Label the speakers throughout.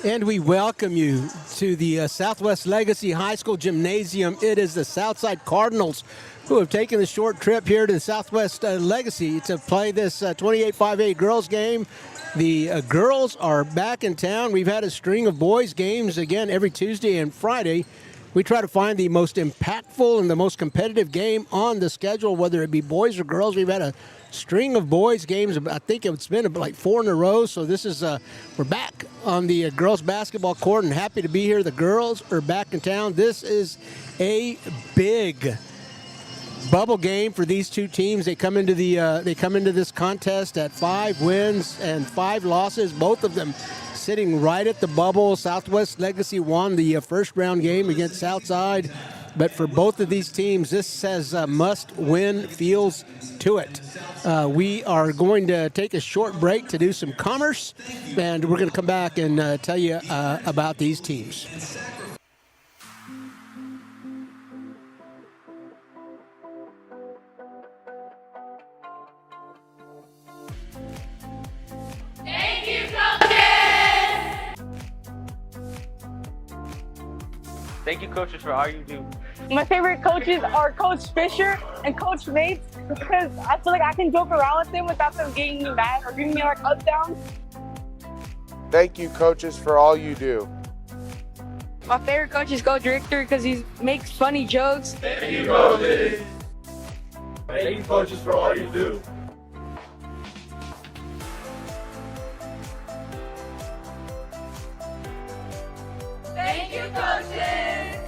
Speaker 1: And we welcome you to the Southwest Legacy High School Gymnasium. It is the Southside Cardinals who have taken the short trip here to the Southwest Legacy to play this 28-5A girls game. The girls are back in town. We've had a string of boys games again every Tuesday and Friday. We try to find the most impactful and the most competitive game on the schedule, whether it be boys or girls. We've had a string of boys games. I think it's been like 4 in a row. So this is, we're back on the girls basketball court and happy to be here. The girls are back in town. This is a big bubble game for these two teams. They come into this contest at 5 wins and 5 losses, both of them sitting right at the bubble. Southwest Legacy won the first round game against Southside, but for both of these teams, this has must-win feels to it. We are going to take a short break to do some commerce, and we're going to come back and tell you about these teams.
Speaker 2: Thank you, coaches, for all you do.
Speaker 3: My favorite coaches are Coach Fisher and Coach Mates because I feel like I can joke around with them without them getting me mad or giving me like up downs.
Speaker 4: Thank you, coaches, for all you do.
Speaker 3: My favorite coach is Coach Richter because he makes funny jokes.
Speaker 5: Thank you, coaches. Thank you, coaches, for all you do.
Speaker 3: Thank you, coaches.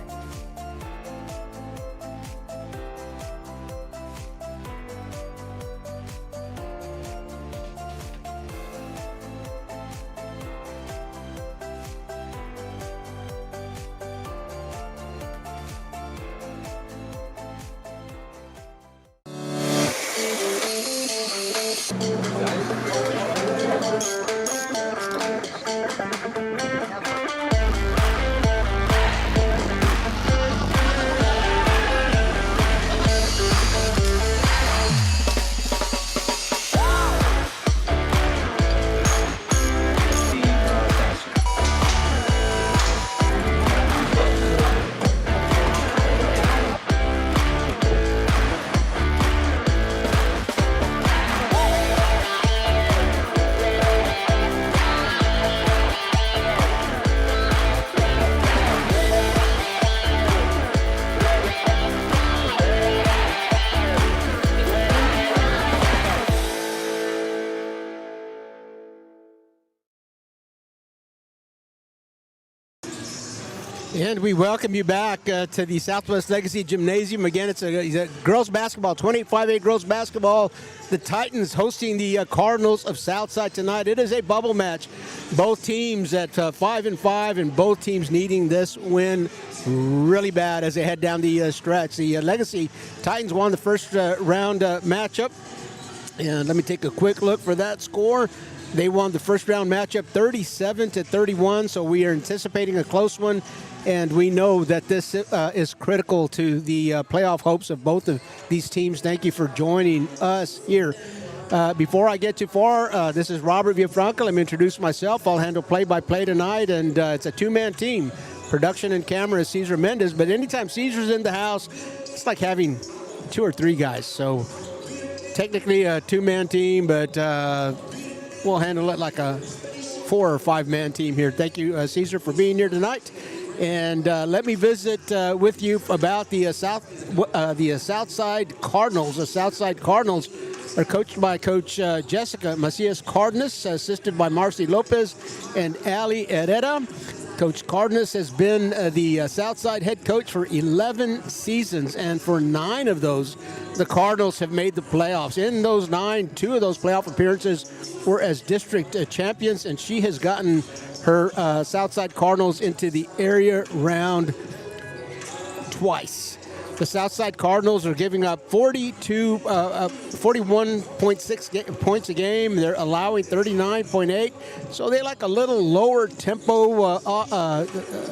Speaker 1: And we welcome you back to the Southwest Legacy Gymnasium. Again, it's a girls basketball, 28-5A girls basketball. The Titans hosting the Cardinals of Southside tonight. It is a bubble match. Both teams at 5-5, and both teams needing this win really bad as they head down the stretch. The Legacy Titans won the first round matchup. And let me take a quick look for that score. They won the first round matchup 37-31, so we are anticipating a close one. And we know that this is critical to the playoff hopes of both of these teams. Thank you for joining us here. Before I get too far, this is Robert Villafranca. Let me introduce myself. I'll handle play-by-play tonight, and it's a two-man team. Production and camera is Cesar Mendez, but anytime Cesar's in the house, it's like having 2 or 3 guys. So technically a two-man team, but we'll handle it like a 4 or 5-man team here. Thank you, Cesar, for being here tonight. And let me visit with you about the Southside Cardinals. The Southside Cardinals are coached by Coach Jessica Macias Cardenas, assisted by Marcy Lopez and Ali Herrera. Coach Cardenas has been the Southside head coach for 11 seasons, and for 9 of those, the Cardinals have made the playoffs. In those 9, 2 of those playoff appearances were as district champions, and she has gotten her Southside Cardinals into the area round twice. The Southside Cardinals are giving up 41.6 points a game. They're allowing 39.8. So they like a little lower tempo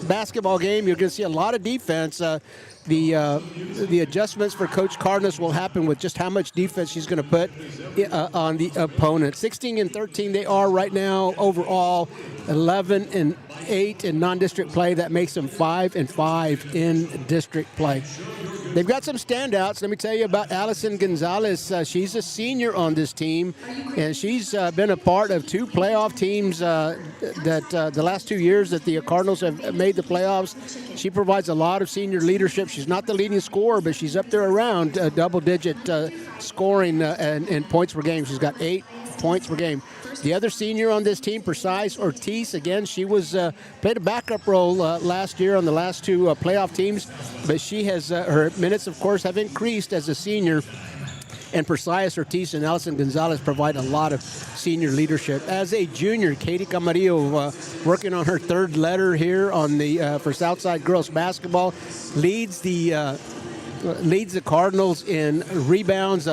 Speaker 1: basketball game. You're going to see a lot of defense. the adjustments for Coach Cardenas will happen with just how much defense she's going to put on the opponent. 16-13 they are right now overall, 11-8 in non-district play. That makes them 5-5 in district play. They've got some standouts. Let me tell you about Allison Gonzalez. She's a senior on this team, and she's been a part of 2 playoff teams that the last 2 years that the Cardinals have made the playoffs. She provides a lot of senior leadership. She's not the leading scorer, but she's up there around double-digit scoring and points per game. She's got 8 points per game. The other senior on this team, Precise Ortiz, again, she was played a backup role last year on the last 2 playoff teams, but she has her minutes, of course, have increased as a senior. And Precise Ortiz and Allison Gonzalez provide a lot of senior leadership. As a junior, Katie Camarillo, working on her 3rd letter here on the for Southside girls basketball, leads the Cardinals in rebounds,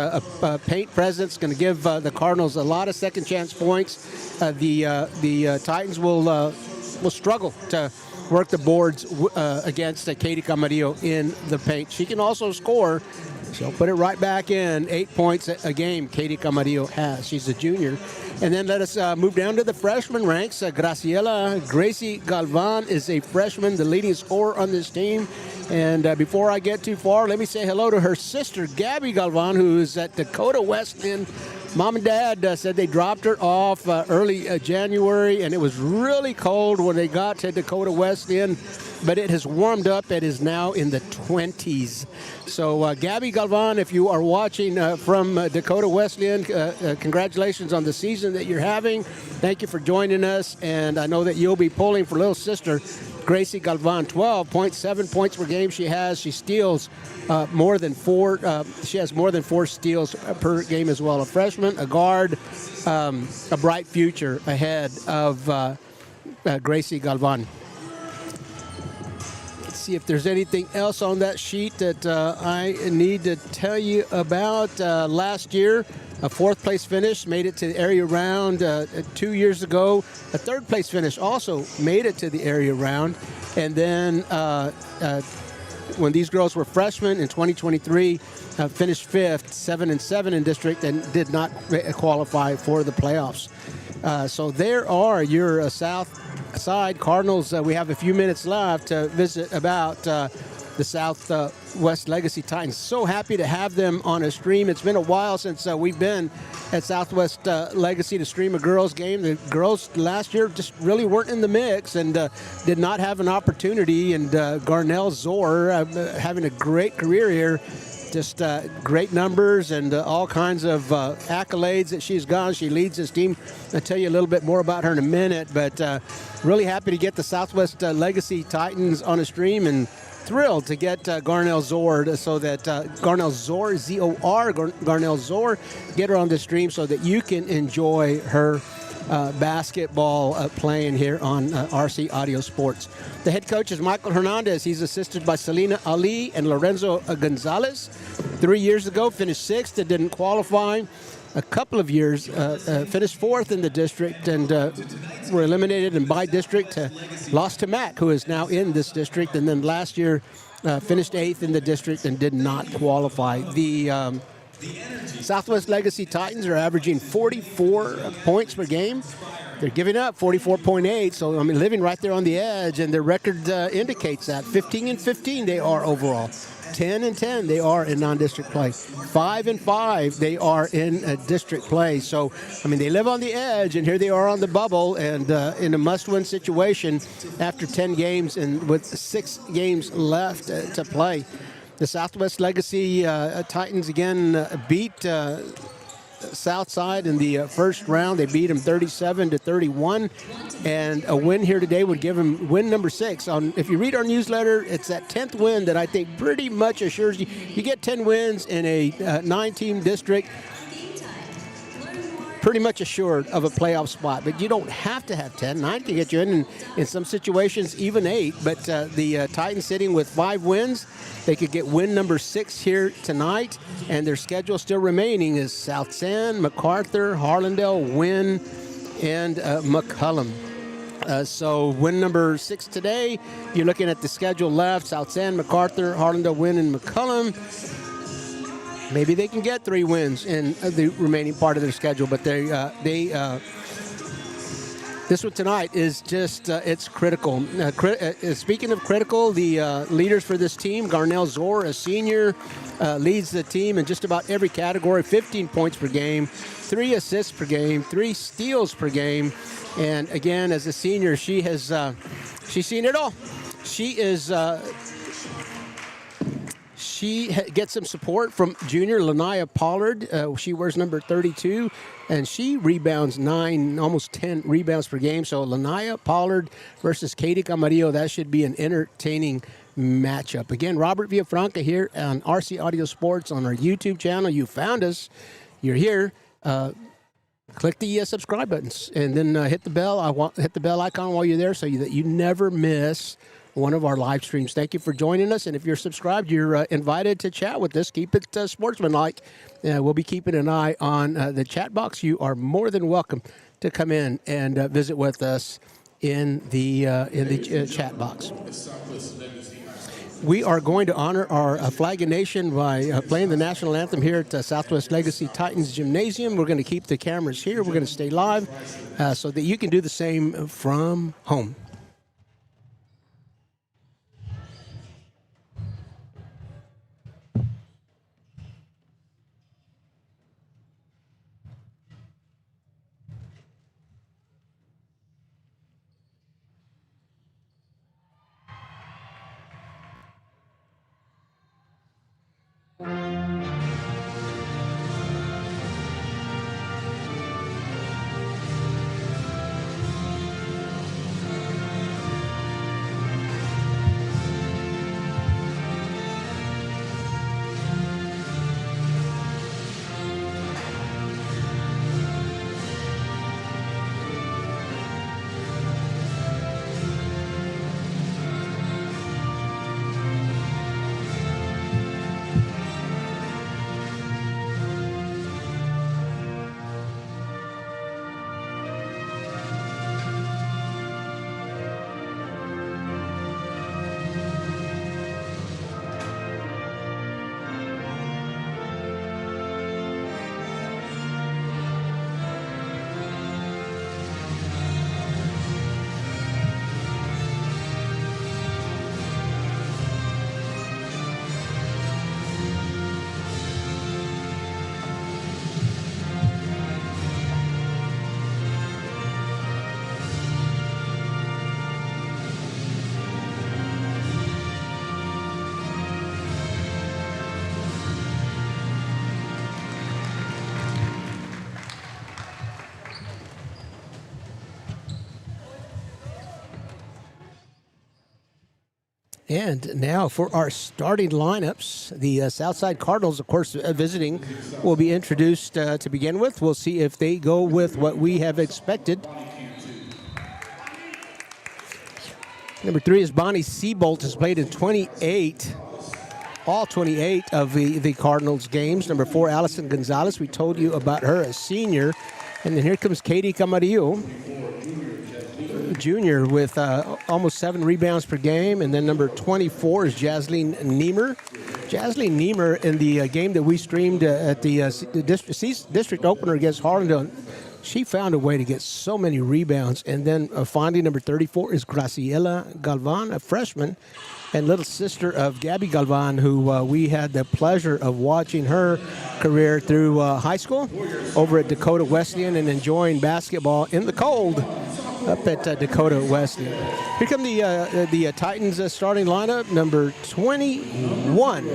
Speaker 1: paint presence, going to give the Cardinals a lot of second chance points. The Titans will struggle to work the boards against Katie Camarillo in the paint. She can also score. She'll put it right back in. 8 points a game Katie Camarillo has. She's a junior. And then let us move down to the freshman ranks. Gracie Galvan is a freshman, the leading scorer on this team. And before I get too far, let me say hello to her sister, Gabby Galvan, who is at Dakota Wesleyan. Mom and Dad said they dropped her off early January, and it was really cold when they got to Dakota Wesleyan, but it has warmed up. It is now in the 20s. So Gabby Galvan, if you are watching from Dakota Wesleyan, congratulations on the season that you're having. Thank you for joining us, and I know that you'll be pulling for little sister Gracie Galvan. 12.7 points per game she has. She steals more than 4. She has more than 4 steals per game as well. A freshman, a guard, a bright future ahead of Gracie Galvan. Let's see if there's anything else on that sheet that I need to tell you about. Last year, a 4th place finish, made it to the area round 2 years ago. A 3rd place finish also made it to the area round. And then when these girls were freshmen in 2023, finished 5th, 7-7 in district, and did not qualify for the playoffs. So there are your Southside Cardinals. We have a few minutes left to visit about the Southwest Legacy Titans. So happy to have them on a stream. It's been a while since we've been at Southwest Legacy to stream a girls game. The girls last year just really weren't in the mix and did not have an opportunity. And Garnell Zor having a great career here. Just great numbers and all kinds of accolades that she's gotten. She leads this team. I'll tell you a little bit more about her in a minute, but really happy to get the Southwest Legacy Titans on a stream, and thrilled to get Garnell Zor, so that Garnell Zor, Z-O-R, Garnell Zor, get her on the stream so that you can enjoy her basketball playing here on RC Audio Sports. The head coach is Michael Hernandez. He's assisted by Selena Ali and Lorenzo Gonzalez. 3 years ago, finished 6th and didn't qualify. A couple of years, finished 4th in the district and were eliminated in by district. Lost to Mac, who is now in this district. And then last year, finished 8th in the district and did not qualify. The Southwest Legacy Titans are averaging 44 points per game. They're giving up 44.8, so I mean, living right there on the edge, and their record indicates that. 15-15 they are overall. 10-10 they are in non-district play. 5-5 they are in district play. So, I mean, they live on the edge, and here they are on the bubble, and in a must-win situation after 10 games and with 6 games left to play. The Southwest Legacy Titans again beat Southside in the first round. They beat them 37-31, and a win here today would give them win number 6. If you read our newsletter, it's that 10th win that I think pretty much assures you. You get 10 wins in a 9-team district, pretty much assured of a playoff spot. But you don't have to have 10. 9 can get you in some situations, even 8. But the Titans sitting with 5 wins. They could get win number 6 here tonight, and their schedule still remaining is South San, MacArthur, Harlandale, Wynn, and McCullum. So win number 6 today. You're looking at the schedule left: South San, MacArthur, Harlandale, Wynn, and McCullum. Maybe they can get 3 wins in the remaining part of their schedule, but this one tonight is just, it's critical. Speaking of critical, the leaders for this team, Garnell Zor, a senior, leads the team in just about every category, 15 points per game, 3 assists per game, 3 steals per game. And again, as a senior, she's seen it all. She gets some support from junior Lanaya Pollard. She wears number 32, and she rebounds 9, almost 10 rebounds per game. So Lanaya Pollard versus Katie Camarillo, that should be an entertaining matchup. Again, Robert Villafranca here on RC Audio Sports on our YouTube channel. You found us. You're here. Click the subscribe buttons, and then hit the bell. Hit the bell icon while you're there, so that you never miss one of our live streams. Thank you for joining us, and if you're subscribed, you're invited to chat with us. Keep it sportsmanlike. We'll be keeping an eye on the chat box. You are more than welcome to come in and visit with us in the chat box. We are going to honor our Flag and Nation by playing the national anthem here at Southwest Legacy Titans Gymnasium. We're going to keep the cameras here. We're going to stay live so that you can do the same from home. And now for our starting lineups, the Southside Cardinals, of course, visiting, will be introduced to begin with. We'll see if they go with what we have expected. Number 3 is Bonnie Seabolt, has played in all 28 of the Cardinals games. Number 4, Allison Gonzalez, we told you about her as senior. And then here comes Katie Camarillo, junior, with almost 7 rebounds per game. And then number 24 is Jasleen Niemer. Jasleen Niemer, in the game that we streamed at the district opener against Harlandale, she found a way to get so many rebounds. And then finally, number 34 is Graciela Galvan, a freshman and little sister of Gabby Galvan, who we had the pleasure of watching her career through high school over at Dakota Wesleyan and enjoying basketball in the cold up at Dakota Wesleyan. Here come the Titans starting lineup. Number 21.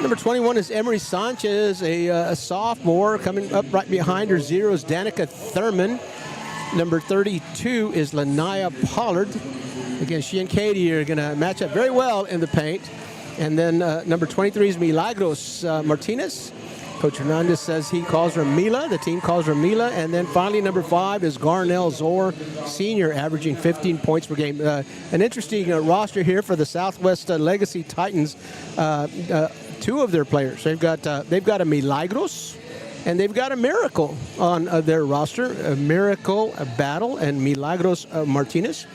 Speaker 1: Number 21 is Emery Sanchez, a sophomore. Coming up right behind her, 0 is Danica Thurman. Number 32 is Lanaya Pollard. Again, she and Katie are going to match up very well in the paint. And then number 23 is Milagros Martinez. Coach Hernandez says he calls her Mila. The team calls her Mila. And then finally, number 5 is Garnell Zor, senior, averaging 15 points per game. An interesting roster here for the Southwest Legacy Titans. 2 of their players. They've got a Milagros And they've got a Miracle on their roster, a Miracle, a Battle, and Milagros Martinez.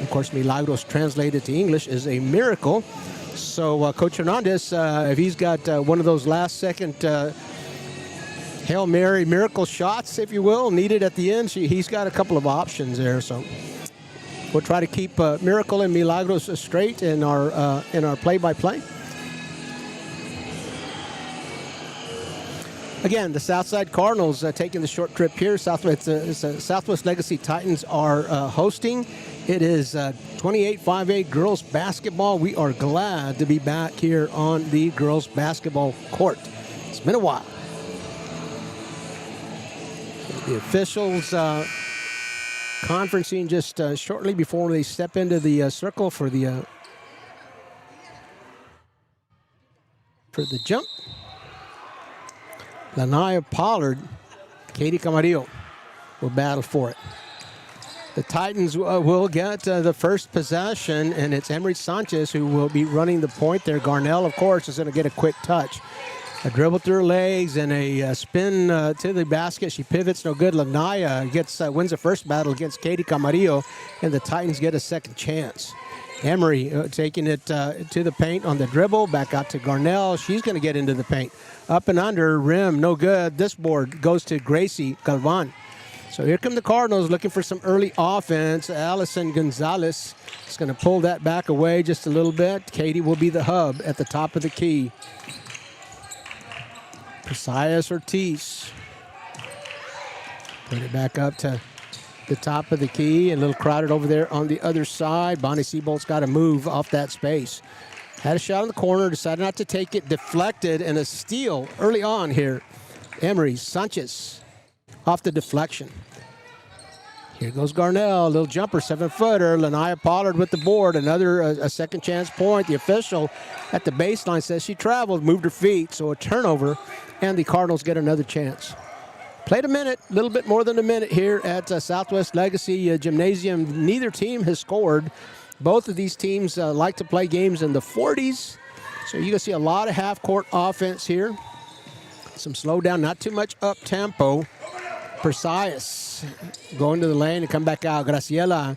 Speaker 1: Of course, Milagros translated to English is a miracle. So Coach Hernandez, if he's got one of those last-second Hail Mary miracle shots, if you will, needed at the end, he's got a couple of options there. So we'll try to keep Miracle and Milagros straight in our play-by-play. Again, the Southside Cardinals taking the short trip here. Southwest Legacy Titans are hosting. It is 28-5A girls basketball. We are glad to be back here on the girls basketball court. It's been a while. The officials conferencing just shortly before they step into the circle for the jump. Lanaya Pollard, Katie Camarillo will battle for it. The Titans will get the first possession, and it's Emery Sanchez who will be running the point there. Garnell, of course, is going to get a quick touch. A dribble through her legs and a spin to the basket. She pivots, no good. Lanaya wins the first battle against Katie Camarillo, and the Titans get a second chance. Emery taking it to the paint on the dribble, back out to Garnell. She's going to get into the paint. Up and under, rim, no good. This board goes to Gracie Galvan. So here come the Cardinals looking for some early offense. Allison Gonzalez is going to pull that back away just a little bit. Katie will be the hub at the top of the key. Precias Ortiz. Put it back up to the top of the key. A little crowded over there on the other side. Bonnie Seabolt's got to move off that space. Had a shot in the corner, decided not to take it, deflected, and a steal early on here. Emery Sanchez off the deflection. Here goes Garnell, a little jumper, 7-footer. Lanaya Pollard with the board, another a second chance point. The official at the baseline says she traveled, moved her feet, so a turnover, and the Cardinals get another chance. Played a minute, a little bit more than a minute here at Southwest Legacy Gymnasium. Neither team has scored. Both of these teams like to play games in the 40s, so you're going to see a lot of half-court offense here. Some slowdown, not too much up-tempo. Precias going to the lane and come back out. Graciela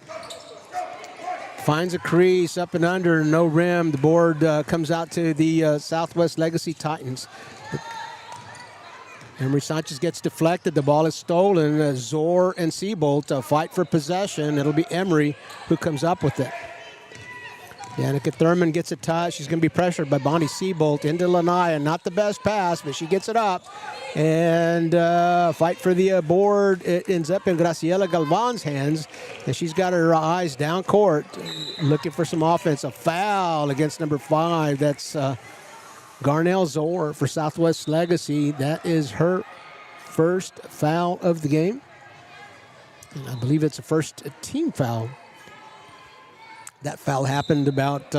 Speaker 1: finds a crease, up and under, no rim. The board comes out to the Southwest Legacy Titans. Emery Sanchez gets deflected. The ball is stolen. Zor and Seabolt fight for possession. It'll be Emery who comes up with it. Danica Thurman gets a touch. She's going to be pressured by Bonnie Seabolt into Lanaya. Not the best pass, but she gets it up. And fight for the board. It ends up in Graciela Galvan's hands. And she's got her eyes down court looking for some offense. A foul against number 5. That's Garnell Zor for Southwest Legacy. That is her first foul of the game. And I believe it's a first team foul. That foul happened about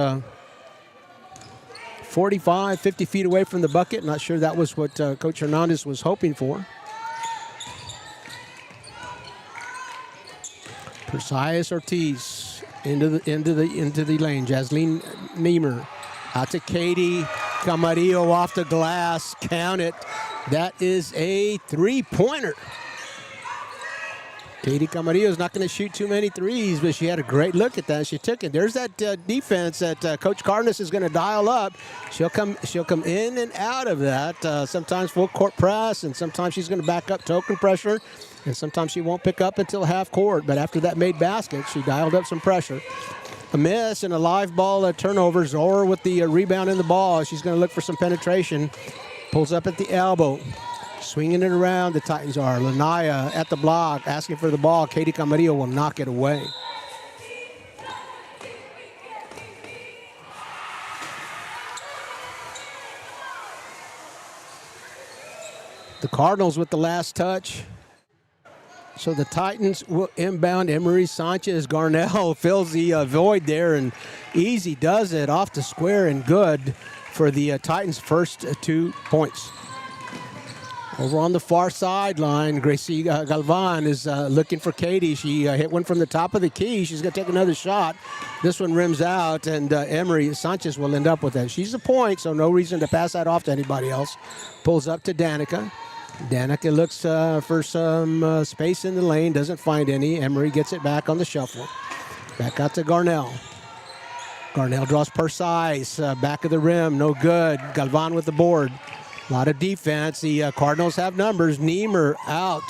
Speaker 1: 45, 50 feet away from the bucket. Not sure that was what Coach Hernandez was hoping for. Precias Ortiz into the lane. Jasleen Niemer out to Katie Camarillo off the glass. Count it. That is a three-pointer. Katie Camarillo is not going to shoot too many threes, but she had a great look at that. She took it. There's that defense that Coach Cardenas is going to dial up. She'll come in and out of that. Sometimes full court press, and sometimes she's going to back up token pressure, and sometimes she won't pick up until half court. But after that made basket, she dialed up some pressure. A miss and a live ball turnover. Zora with the rebound in the ball. She's going to look for some penetration. Pulls up at the elbow. Swinging it around, the Titans are. Lanaya at the block, asking for the ball. Katie Camarillo will knock it away. The Cardinals with the last touch. So the Titans will inbound. Emery Sanchez. Garnell fills the void there, and easy does it off the square and good for the Titans' first 2 points. Over on the far sideline, Gracie Galvan is looking for Katie. She hit one from the top of the key. She's going to take another shot. This one rims out, and Emery Sanchez will end up with that. She's a point, so no reason to pass that off to anybody else. Pulls up to Danica. Danica looks for some space in the lane, doesn't find any. Emery gets it back on the shuffle. Back out to Garnell. Garnell draws Precise, back of the rim, no good. Galvan with the board. A lot of defense. The Cardinals have numbers. Niemer out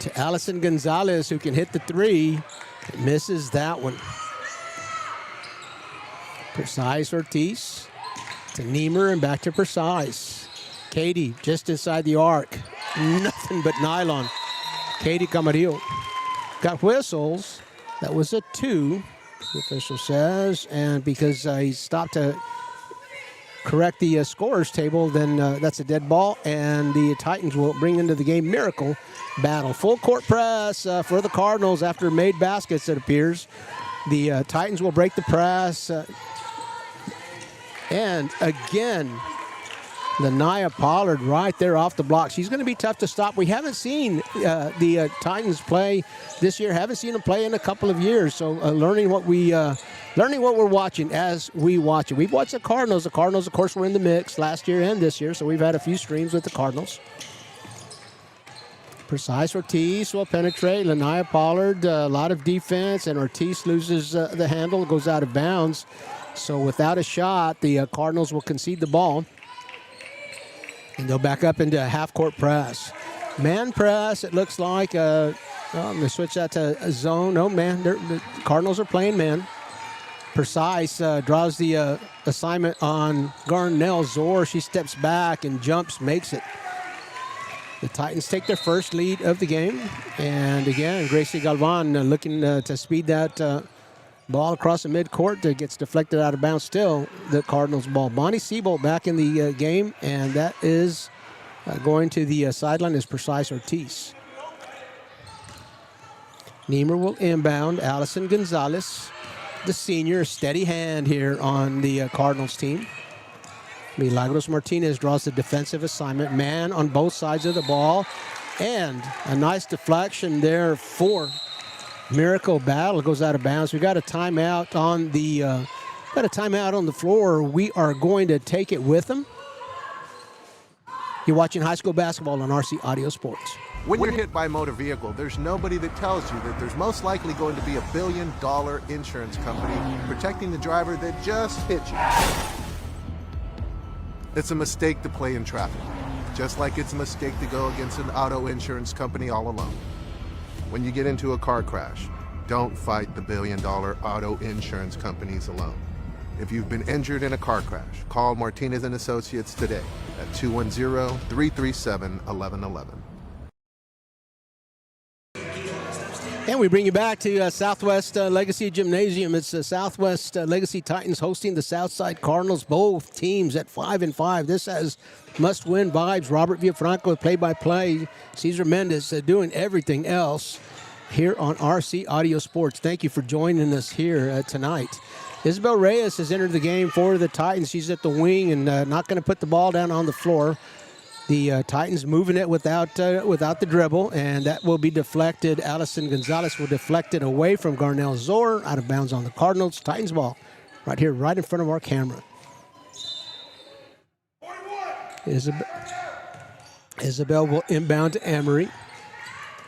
Speaker 1: to Allison Gonzalez, who can hit the three. Misses that one. Precise Ortiz to Niemer and back to Precise. Katie just inside the arc. Nothing but nylon. Katie Camarillo got whistles. That was a 2, the official says. And because he stopped to correct the scorers table, then that's a dead ball. And the Titans will bring into the game Miracle Battle. Full court press for the Cardinals after made baskets, it appears. The Titans will break the press. And again, Lanaya Pollard right there off the block. She's going to be tough to stop. We haven't seen the Titans play this year. Haven't seen them play in a couple of years. So learning what we're watching as we watch it. We've watched the Cardinals. The Cardinals, of course, were in the mix last year and this year. So we've had a few streams with the Cardinals. Precise Ortiz will penetrate. Lanaya Pollard, a lot of defense, and Ortiz loses the handle, goes out of bounds. So without a shot, the Cardinals will concede the ball. And they'll back up into a half-court press. Man press, it looks like. I'm going to switch that to a zone. No, man, the Cardinals are playing man. Precise draws the assignment on Garnell Zor. She steps back and jumps, makes it. The Titans take their first lead of the game. And again, Gracie Galvan looking to speed that ball across the midcourt that gets deflected out of bounds. Still the Cardinals ball. Bonnie Siebold back in the game, and that is going to the sideline is Precise Ortiz. Niemer will inbound. Allison Gonzalez, the senior, steady hand here on the Cardinals team. Milagros Martinez draws the defensive assignment. Man on both sides of the ball. And a nice deflection there for Miracle Battle. Goes out of bounds. We got a timeout on the floor. We are going to take it with them. You're watching high school basketball on RC Audio Sports.
Speaker 2: When you're hit by a motor vehicle, there's nobody that tells you that there's most likely going to be $1 billion insurance company protecting the driver that just hit you. It's a mistake to play in traffic, just like it's a mistake to go against an auto insurance company all alone. When you get into a car crash, don't fight the $1 billion auto insurance companies alone. If you've been injured in a car crash, call Martinez & Associates today at 210-337-1111.
Speaker 1: And we bring you back to Southwest Legacy Gymnasium. It's the Southwest Legacy Titans hosting the Southside Cardinals. Both teams at 5-5. This has must-win vibes. Robert Villafranco with play-by-play. Cesar Mendez doing everything else here on RC Audio Sports. Thank you for joining us here tonight. Isabel Reyes has entered the game for the Titans. She's at the wing and not going to put the ball down on the floor. The Titans moving it without the dribble, and that will be deflected. Allison Gonzalez will deflect it away from Garnell Zor, out of bounds on the Cardinals. Titans ball right here, right in front of our camera. Isabel will inbound to Emery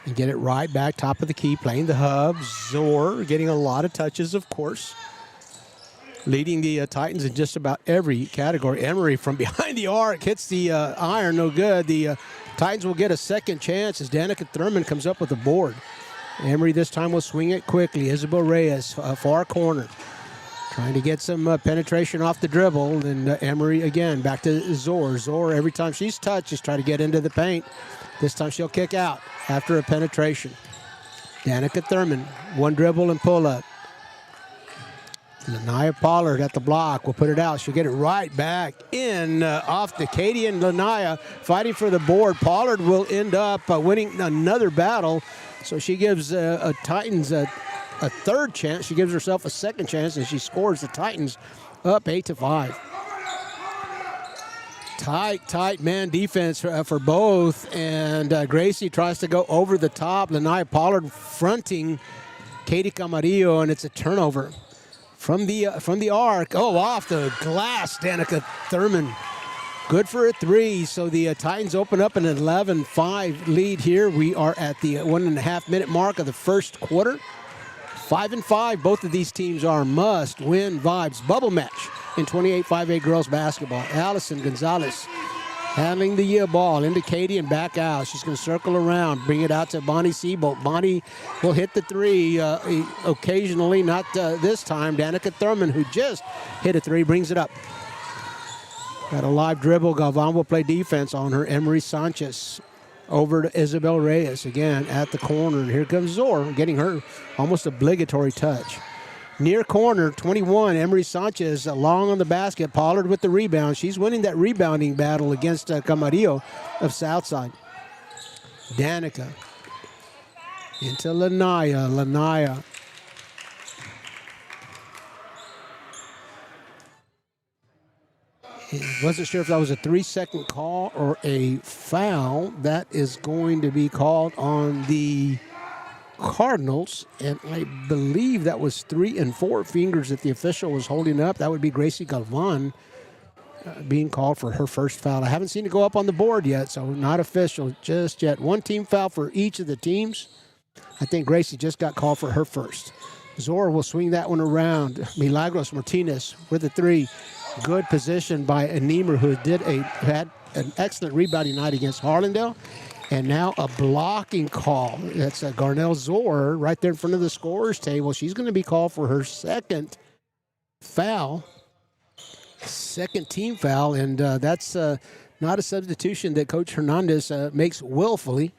Speaker 1: and get it right back, top of the key, playing the hub. Zor getting a lot of touches, of course. Leading the Titans in just about every category. Emery from behind the arc hits the iron, no good. The Titans will get a second chance as Danica Thurman comes up with the board. Emery this time will swing it quickly. Isabel Reyes, far corner. Trying to get some penetration off the dribble. And Emery again, back to Zor. Zor, every time she's touched, is trying to get into the paint. This time she'll kick out after a penetration. Danica Thurman, one dribble and pull up. Lanaya Pollard at the block will put it out. She'll get it right back in off the Katie and Lanaya fighting for the board. Pollard will end up winning another battle. So she gives Titans a third chance. She gives herself a second chance, and she scores the Titans up 8-5. Tight man defense for both. And Gracie tries to go over the top. Lanaya Pollard fronting Katie Camarillo, and it's a turnover. From the arc, off the glass, Danica Thurman Good for a 3. So the Titans open up an 11-5 lead here. We are at the 1.5-minute mark of the first quarter. 5-5. Both of these teams are must-win vibes. Bubble match in 28 5A girls basketball. Allison Gonzalez handling the ball into Katie and back out. She's going to circle around, bring it out to Bonnie Siebold. Bonnie will hit the 3 occasionally, not this time. Danica Thurman, who just hit a 3, brings it up. Got a live dribble. Galvan will play defense on her. Emery Sanchez over to Isabel Reyes again at the corner. And here comes Zor, getting her almost obligatory touch. Near corner, 21, Emery Sanchez long on the basket. Pollard with the rebound. She's winning that rebounding battle against Camarillo of Southside. Danica into Lanaya. Lanaya. Wasn't sure if that was a 3-second call or a foul. That is going to be called on the Cardinals, and I believe that was 3 and 4 fingers that the official was holding up. That would be Gracie Galvan being called for her first foul. I haven't seen it go up on the board yet, so not official just yet. 1 team foul for each of the teams. I think Gracie just got called for her first. Zora will swing that one around. Milagros Martinez with a 3. Good position by Aneemer, who had an excellent rebounding night against Harlandale. And now a blocking call. That's Garnell Zor right there in front of the scorer's table. She's going to be called for her second foul, second team foul, and that's not a substitution that Coach Hernandez makes willfully.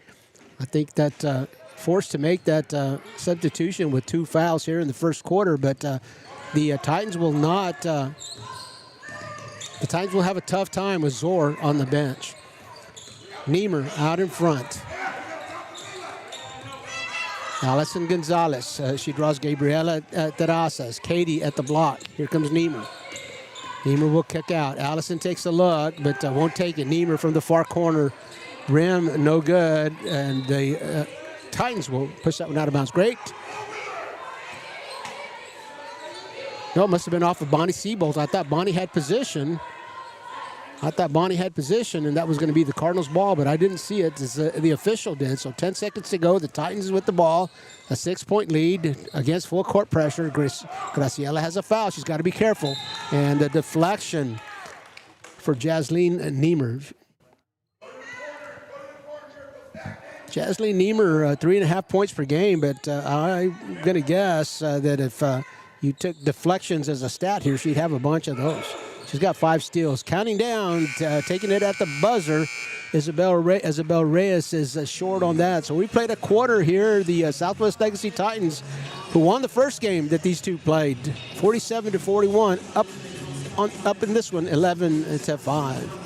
Speaker 1: I think that forced to make that substitution with 2 fouls here in the first quarter, but the Titans will not. The Titans will have a tough time with Zor on the bench. Niemer out in front. Allison Gonzalez. She draws Gabriela Terrazas. Katie at the block. Here comes Niemer. Niemer will kick out. Allison takes a look, but won't take it. Niemer from the far corner. Rim, no good. And the Titans will push that one out of bounds. Great. No, it must have been off of Bonnie Siebold. I thought Bonnie had position. And that was going to be the Cardinals' ball, but I didn't see it as the official did. So 10 seconds to go. The Titans with the ball. A 6-point lead against full court pressure. Graciela has a foul. She's got to be careful. And the deflection for Jasleen Niemer. Jasleen Niemer, 3.5 points per game, but I'm going to guess that if you took deflections as a stat here, she'd have a bunch of those. She's got 5 steals. Counting down, taking it at the buzzer. Isabel Reyes is short on that. So we played a quarter here. The Southwest Legacy Titans, who won the first game that these two played, 47-41, up in this one, 11-5.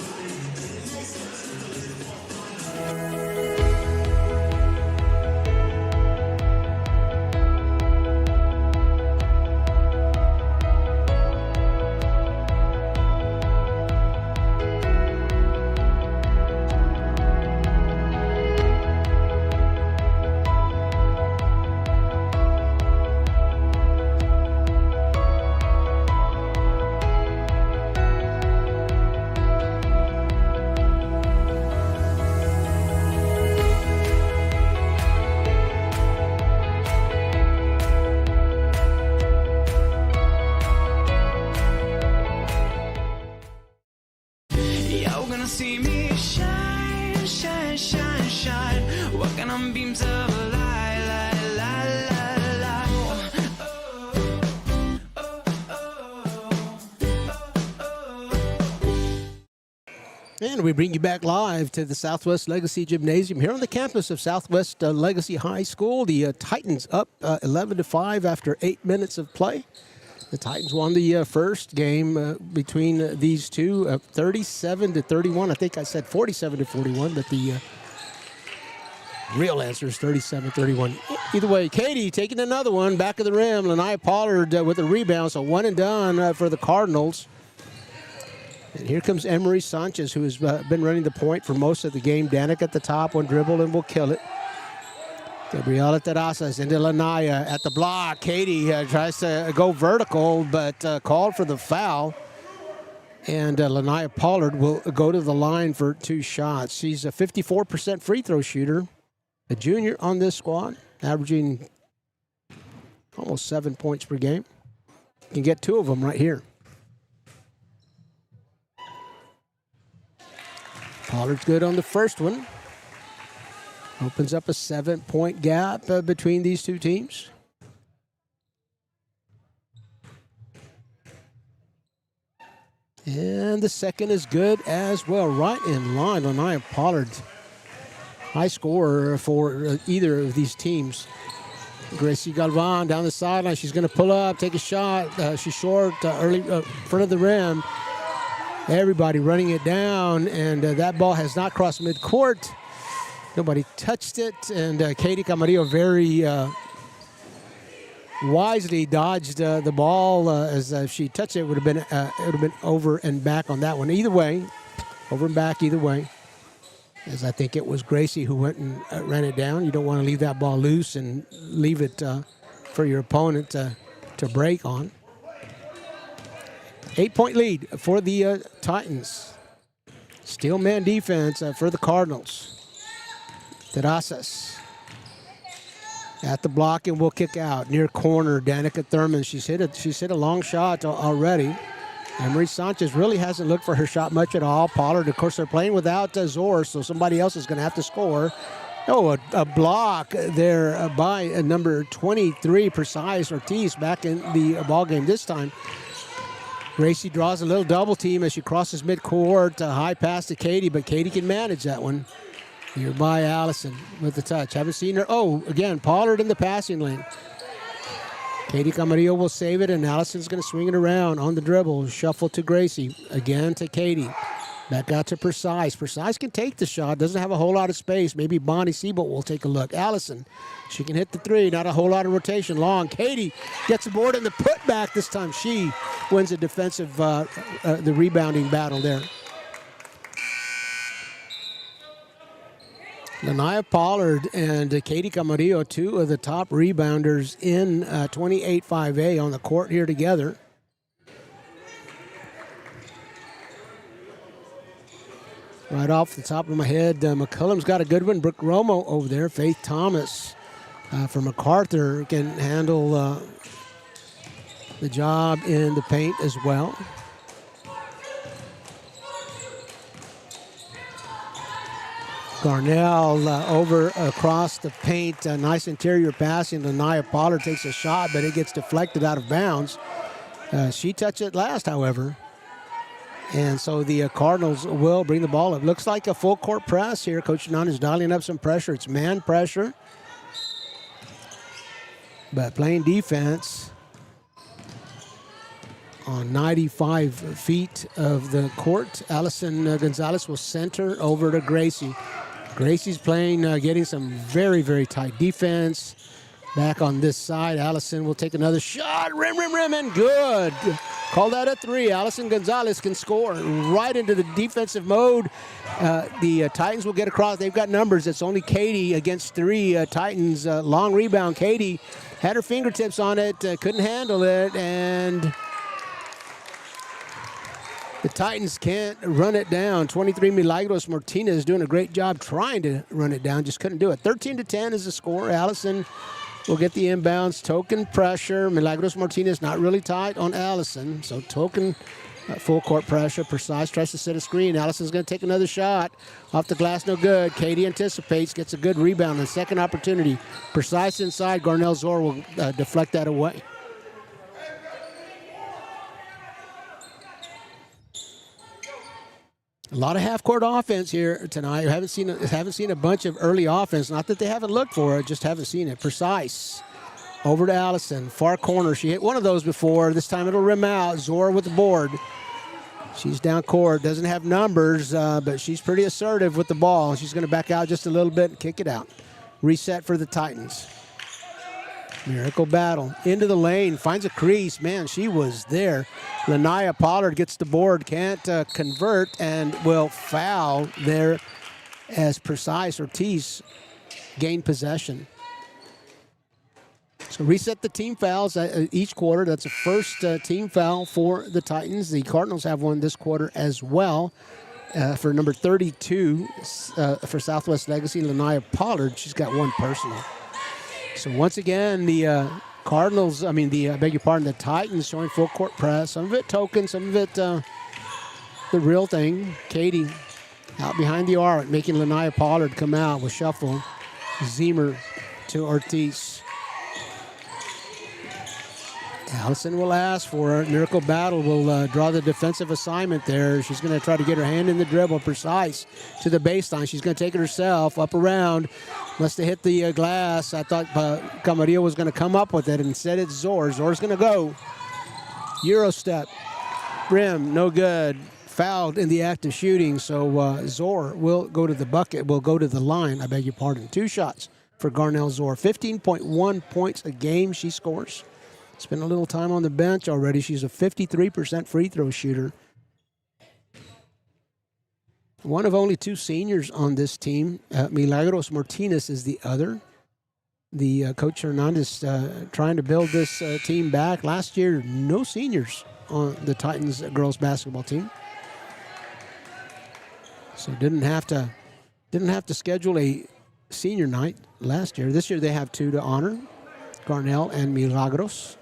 Speaker 1: And we bring you back live to the Southwest Legacy Gymnasium here on the campus of Southwest Legacy High School. The Titans up 11-5 after 8 minutes of play. The Titans won the first game between these two, 37-31. I think I said 47-41, but the real answer is 37-31. Either way, Katie taking another one, back of the rim. Lanai Pollard with a rebound, so one and done for the Cardinals. And here comes Emery Sanchez, who has been running the point for most of the game. Danik at the top, one dribble and will kill it. Gabriela Terrazas into Lanaya at the block. Katie tries to go vertical, but called for the foul. And Lanaya Pollard will go to the line for 2 shots. She's a 54% free throw shooter, a junior on this squad, averaging almost 7 points per game. Can get 2 of them right here. Pollard's good on the first one. Opens up a 7-point gap between these two teams. And the second is good as well, right in line. Lanaya Pollard, high scorer for either of these teams. Gracie Galvan down the sideline. She's going to pull up, take a shot. She's short, early front of the rim. Everybody running it down, and that ball has not crossed midcourt. Nobody touched it, and Katie Camarillo very wisely dodged the ball. As if she touched it, it would have been over and back on that one. Either way, over and back either way. As I think it was Gracie who went and ran it down. You don't want to leave that ball loose and leave it for your opponent to break on. 8-point lead for the Titans. Steel man defense for the Cardinals. Terrazas at the block and will kick out. Near corner, Danica Thurman. She's hit a long shot already. Emery Sanchez really hasn't looked for her shot much at all. Pollard, of course, they're playing without Zor, so somebody else is going to have to score. Oh, a block there by number 23, Precise Ortiz, back in the ball game this time. Gracie draws a little double team as she crosses midcourt, high pass to Katie, but Katie can manage that one. Here by Allison with the touch. Haven't seen her. Oh, again, Pollard in the passing lane. Katie Camarillo will save it, and Allison's going to swing it around on the dribble. Shuffle to Gracie. Again to Katie. Back out to Precise. Precise can take the shot. Doesn't have a whole lot of space. Maybe Bonnie Siebold will take a look. Allison, she can hit the three. Not a whole lot of rotation. Long. Katie gets the board and the putback. This time she wins the defensive, the rebounding battle there. Lanaya Pollard and Katie Camarillo, 2 of the top rebounders in 28-5A on the court here together. Right off the top of my head, McCullum's got a good one. Brooke Romo over there. Faith Thomas for MacArthur can handle the job in the paint as well. Garnell over across the paint. Nice interior passing. Lanaya Pollard takes a shot, but it gets deflected out of bounds. She touched it last, however. And so the Cardinals will bring the ball up. Looks like a full court press here. Coach Nan is dialing up some pressure. It's man pressure. But playing defense on 95 feet of the court. Allison Gonzalez will center over to Gracie. Gracie's playing, getting some very, very tight defense. Back on this side, Allison will take another shot. Rim, and good. Call that a 3. Allison Gonzalez can score right into the defensive mode. The Titans will get across. They've got numbers. It's only Katie against 3 Titans. Long rebound. Katie had her fingertips on it, couldn't handle it, and the Titans can't run it down. 23 Milagros Martinez doing a great job trying to run it down, just couldn't do it. 13-10 is the score. Allison will get the inbounds. Token pressure. Milagros Martinez not really tight on Allison, so token full court pressure. Precise tries to set a screen. Allison's going to take another shot. Off the glass, no good. Katie anticipates, gets a good rebound. The second opportunity. Precise inside. Garnell Zor will deflect that away. A lot of half-court offense here tonight. Haven't seen a bunch of early offense. Not that they haven't looked for it, just haven't seen it. Precise. Over to Allison. Far corner. She hit one of those before. This time it'll rim out. Zor with the board. She's down court. Doesn't have numbers, but she's pretty assertive with the ball. She's going to back out just a little bit and kick it out. Reset for the Titans. Miracle battle. Into the lane. Finds a crease. Man, she was there. Lanaya Pollard gets the board. Can't convert and will foul there as Precise Ortiz gained possession. So reset the team fouls each quarter. That's the first team foul for the Titans. The Cardinals have one this quarter as well. For number 32 for Southwest Legacy, Lanaya Pollard, she's got one personal. So once again, the Cardinals, I beg your pardon, the Titans showing full court press. Some of it token, some of it the real thing. Katie out behind the arc, making Lanaya Pollard come out with shuffle. Zemer to Ortiz. Allison will ask for it. Miracle Battle will draw the defensive assignment there. She's going to try to get her hand in the dribble, precise to the baseline. She's going to take it herself, up around. Must have hit the glass. I thought Camarillo was going to come up with it. Instead, it's Zor. Zor's going to go. Euro step. Rim, no good. Fouled in the act of shooting, so Zor will go to the bucket, will go to the line. I beg your pardon. 2 shots for Garnell Zor. 15.1 points a game she scores. Spent a little time on the bench already. She's a 53% free throw shooter. One of only 2 seniors on this team. Milagros Martinez is the other. The Coach Hernandez trying to build this team back. Last year, no seniors on the Titans girls basketball team. So didn't have to schedule a senior night last year. This year they have 2 to honor, Garnell and Milagros.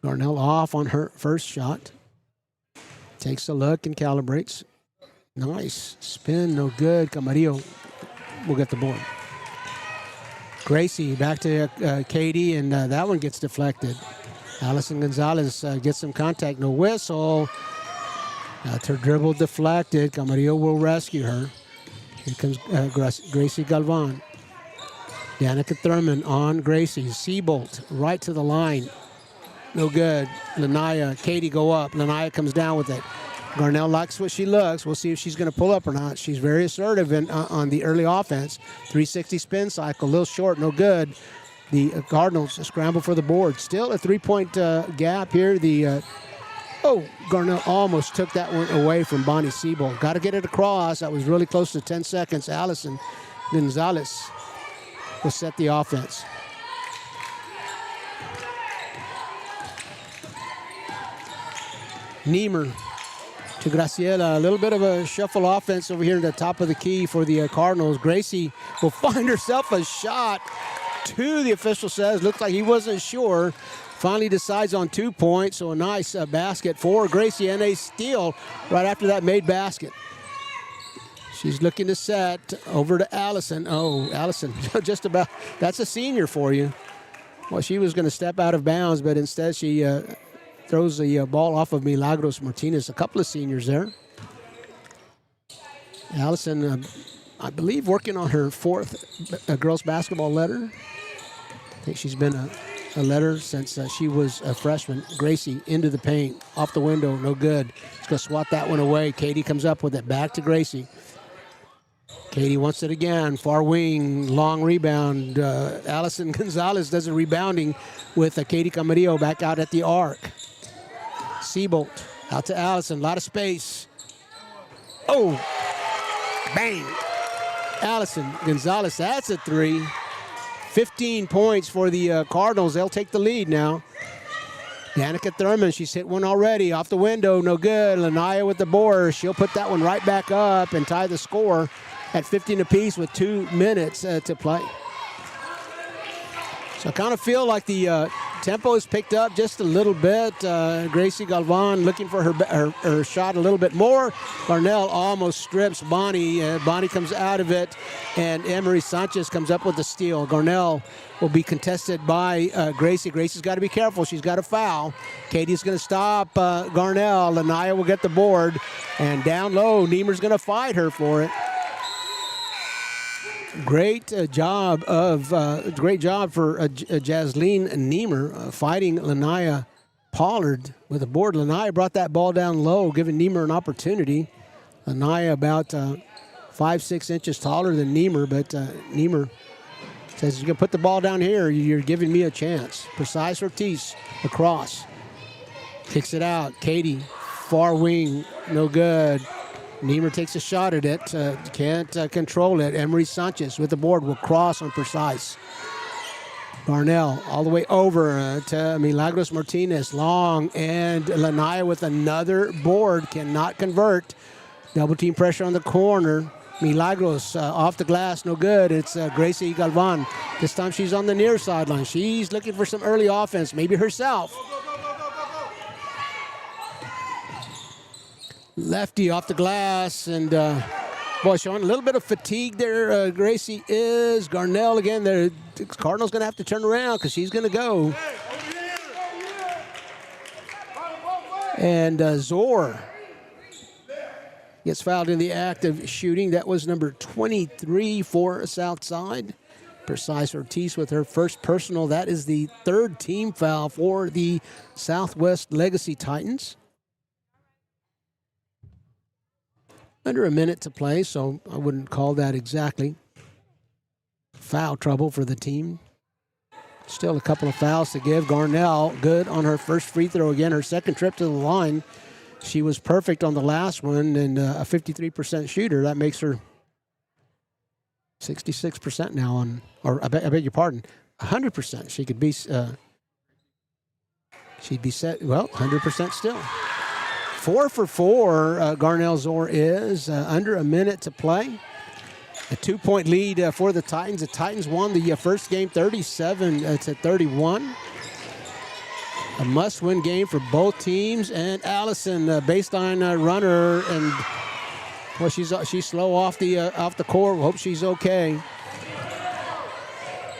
Speaker 1: Garnell off on her first shot. Takes a look and calibrates. Nice. Spin, no good. Camarillo will get the board. Gracie back to Katie, and that one gets deflected. Allison Gonzalez gets some contact, no whistle. That's her dribble deflected. Camarillo will rescue her. Here comes Gracie Galvan. Danica Thurman on Gracie. Seabolt right to the line. No good. Lanaya, Katie go up. Lanaya comes down with it. Garnell likes what she looks. We'll see if she's going to pull up or not. She's very assertive on the early offense. 360 spin cycle, a little short, no good. The Cardinals scramble for the board. Still a 3-point gap here. Garnell almost took that one away from Bonnie Seabolt. Got to get it across. That was really close to 10 seconds. Allison Gonzalez will set the offense. Niemer to Graciela. A little bit of a shuffle offense over here at the top of the key for the Cardinals. Gracie will find herself a shot. 2, the official says. Looks like he wasn't sure. Finally decides on 2 points. So a nice basket for Gracie and a steal right after that made basket. She's looking to set over to Allison. Oh, Allison, just about. That's a senior for you. Well, she was going to step out of bounds, but instead she throws the ball off of Milagros Martinez. A couple of seniors there. Allison, I believe, working on her 4th girls basketball letter. I think she's been a letter since she was a freshman. Gracie into the paint, off the window, no good. She's going to swat that one away. Katie comes up with it, back to Gracie. Katie wants it again, far wing, long rebound. Allison Gonzalez does the rebounding with Katie Camarillo back out at the arc. Seabolt out to Allison, a lot of space. Oh, bang. Allison Gonzalez, that's a 3. 15 points for the Cardinals. They'll take the lead now. Danica Thurman, she's hit one already. Off the window, no good. Lanaya with the board. She'll put that one right back up and tie the score at 15 apiece with 2 minutes to play. So I kind of feel like the tempo is picked up just a little bit. Gracie Galvan looking for her shot a little bit more. Garnell almost strips Bonnie. Bonnie comes out of it, and Emery Sanchez comes up with the steal. Garnell will be contested by Gracie. Gracie's got to be careful. She's got a foul. Katie's going to stop Garnell. Lanaya will get the board, and down low, Niemer's going to fight her for it. Great job for Jasleen Niemer fighting Lanaya Pollard with the board. Lanaya brought that ball down low, giving Niemer an opportunity. Lanaya about 5-6 inches taller than Niemer, but Niemer says, "You're gonna put the ball down here. You're giving me a chance." Precise Ortiz across, kicks it out. Katie, far wing, no good. Niemer takes a shot at it, can't control it. Emery Sanchez with the board will cross on Precise. Garnell all the way over to Milagros Martinez. Long, and Lanaya with another board. Cannot convert. Double team pressure on the corner. Milagros off the glass, no good. It's Gracie Galvan. This time she's on the near sideline. She's looking for some early offense, maybe herself. Lefty off the glass, and boy, showing a little bit of fatigue there. Gracie is. Garnell again. The Cardinals going to have to turn around because she's going to go. And Zor gets fouled in the act of shooting. That was number 23 for Southside. Precise Ortiz with her first personal. That is the third team foul for the Southwest Legacy Titans. Under a minute to play, so I wouldn't call that exactly foul trouble for the team. Still a couple of fouls to give. Garnell good on her first free throw again, her second trip to the line. She was perfect on the last one, and a 53% shooter. That makes her 66% now on, or I beg your pardon, 100%. She could be, she'd be set, well, 100% still. 4 for 4, Garnell Zor is, under a minute to play. A 2-point lead for the Titans. The Titans won the first game 37-31. A must-win game for both teams. And Allison, baseline runner, and well, she's slow off the court. Hope she's okay.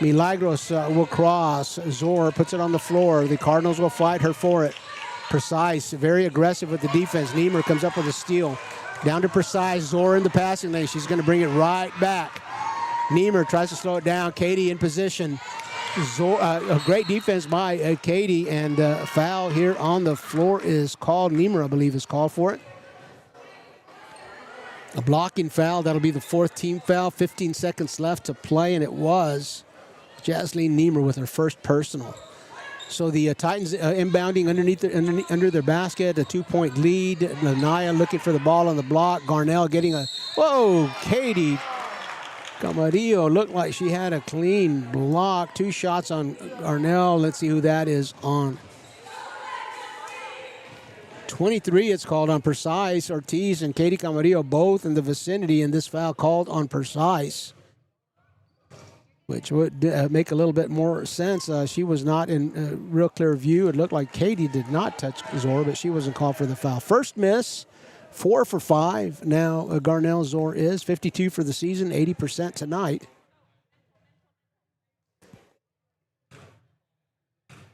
Speaker 1: Milagros will cross. Zor puts it on the floor. The Cardinals will fight her for it. Precise, very aggressive with the defense. Niemer comes up with a steal. Down to Precise. Zor in the passing lane. She's going to bring it right back. Niemer tries to slow it down. Katie in position. A great defense by Katie, and foul here on the floor is called. Niemer, I believe, is called for it. A blocking foul. That'll be the fourth team foul. 15 seconds left to play, and it was Jasleen Niemer with her first personal. So the Titans inbounding under their basket, a 2-point lead. Lanaya looking for the ball on the block. Garnell getting a, whoa, Katie Camarillo looked like she had a clean block. 2 shots on Garnell. Let's see who that is on. 23, it's called on Precise. Ortiz and Katie Camarillo both in the vicinity, and this foul called on Precise, which would make a little bit more sense. She was not in real clear view. It looked like Katie did not touch Zor, but she wasn't called for the foul. First miss, 4 for 5. Now Garnell Zor is 52 for the season, 80% tonight.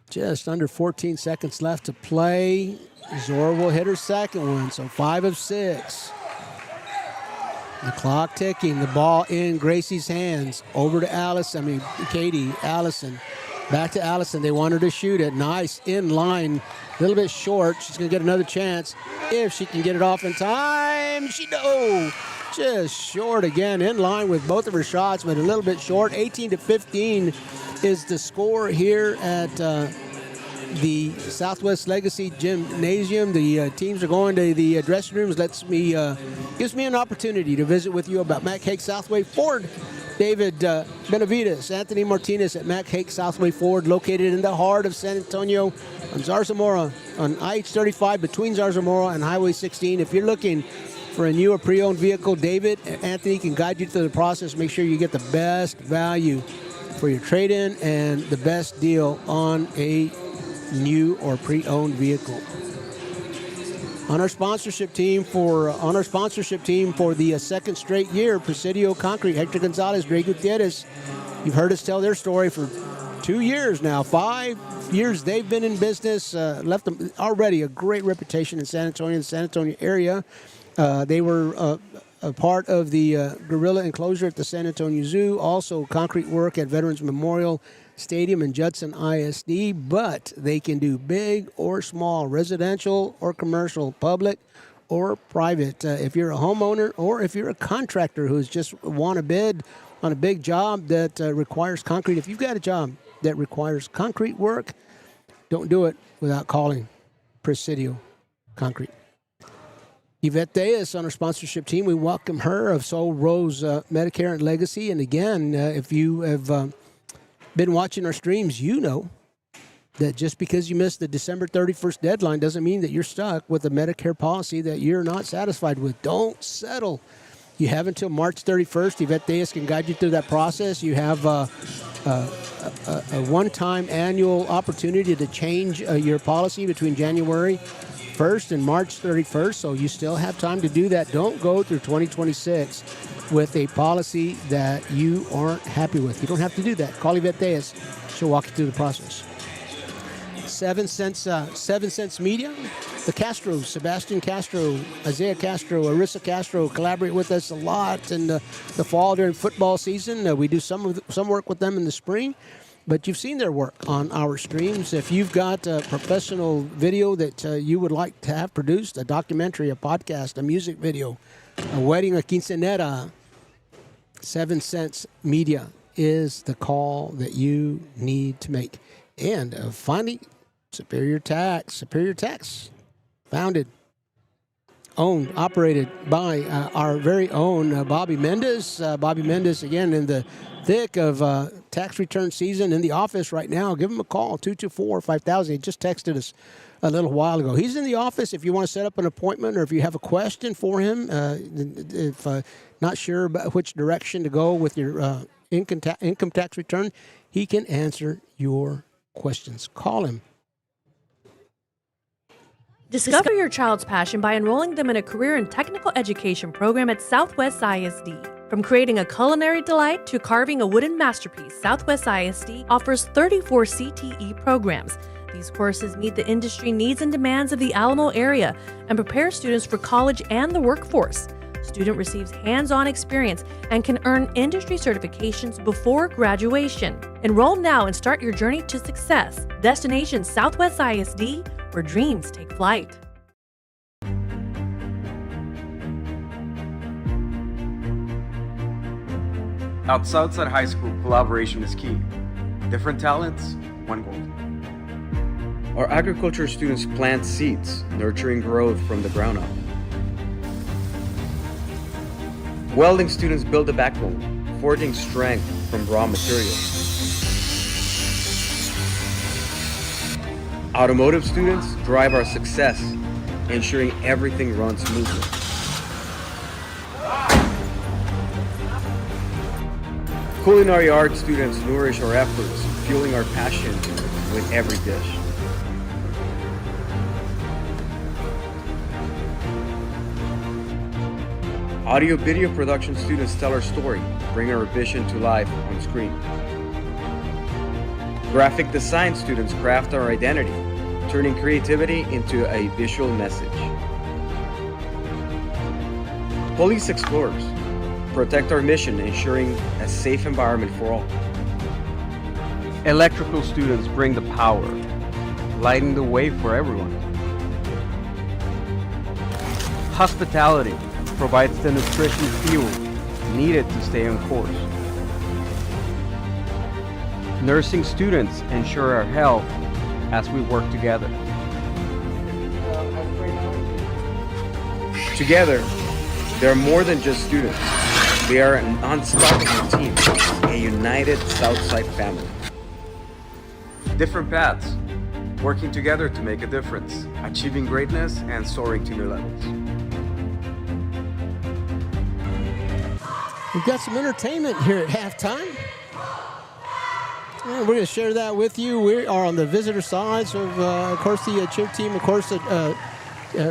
Speaker 1: Just under 14 seconds left to play. Zor will hit her second one, so 5 of 6. The clock ticking, the ball in Gracie's hands. Over to Allison, Katie, Allison. Back to Allison. They want her to shoot it. Nice, in line, a little bit short. She's going to get another chance if she can get it off in time. Just short again, in line with both of her shots, but a little bit short. 18-15 is the score here at the Southwest Legacy Gymnasium. The teams are going to the dressing rooms. Gives me an opportunity to visit with you about Mac Haik Southway Ford. David Benavides, Anthony Martinez at Mac Haik Southway Ford, located in the heart of San Antonio on Zarzamora, on IH-35 between Zarzamora and Highway 16. If you're looking for a new or pre-owned vehicle, David and Anthony can guide you through the process. Make sure you get the best value for your trade-in and the best deal on a new or pre-owned vehicle. On our sponsorship team for the second straight year, Presidio Concrete, Hector Gonzalez, Dre Gutierrez. You've heard us tell their story for 2 years now. 5 years they've been in business. Left them already a great reputation in San Antonio, the San Antonio area. They were a part of the gorilla enclosure at the San Antonio Zoo. Also concrete work at Veterans Memorial Stadium in Judson ISD, but they can do big or small, residential or commercial, public or private. If you're a homeowner or if you're a contractor who's just want to bid on a big job that requires concrete, if you've got a job that requires concrete work, don't do it without calling Presidio Concrete. Yvette Deas on our sponsorship team. We welcome her of Soul Rose Medicare and Legacy. And again, if you have been watching our streams, you know that just because you missed the December 31st deadline doesn't mean that you're stuck with a Medicare policy that you're not satisfied with. Don't settle. You have until March 31st. Yvette Diaz can guide you through that process. You have a one-time annual opportunity to change your policy between January 1st and March 31st, so you still have time to do that. Don't go through 2026 with a policy that you aren't happy with. You don't have to do that. Call Yvette Diaz. She'll walk you through the process. 7 Cents Media, the Castros, Sebastian Castro, Isaiah Castro, Arissa Castro collaborate with us a lot in the fall during football season. We do some work with them in the spring, but you've seen their work on our streams. If you've got a professional video that you would like to have produced, a documentary, a podcast, a music video, a wedding, a quinceañera, 7 Cents Media is the call that you need to make. And finally, Superior Tax, founded, owned, operated by our very own Bobby Mendez. Bobby Mendez, again, in the thick of tax return season in the office right now. Give him a call, 224-5000. He just texted us a little while ago. He's in the office if you want to set up an appointment or if you have a question for him. If not sure about which direction to go with your income tax return, he can answer your questions. Call him.
Speaker 6: Discover your child's passion by enrolling them in a career and technical education program at Southwest ISD. From creating a culinary delight to carving a wooden masterpiece, Southwest ISD offers 34 CTE programs. These courses meet the industry needs and demands of the Alamo area and prepare students for college and the workforce. Student receives hands-on experience and can earn industry certifications before graduation. Enroll now and start your journey to success. Destination Southwest ISD, where dreams take flight.
Speaker 7: At Southside High School, collaboration is key. Different talents, one goal. Our agriculture students plant seeds, nurturing growth from the ground up. Welding students build a backbone, forging strength from raw materials. Automotive students drive our success, ensuring everything runs smoothly. Culinary arts students nourish our efforts, fueling our passion with every dish. Audio-video production students tell our story, bring our vision to life on screen. Graphic design students craft our identity, turning creativity into a visual message. Police explorers protect our mission, ensuring a safe environment for all. Electrical students bring the power, lighting the way for everyone. Hospitality provides the nutrition fuel needed to stay on course. Nursing students ensure our health as we work together. Together, they're more than just students. They are an unstoppable team, a united Southside family. Different paths, working together to make a difference, achieving greatness and soaring to new levels.
Speaker 1: We've got some entertainment here at halftime. And we're going to share that with you. We are on the visitor side, so of course the cheer team, of course,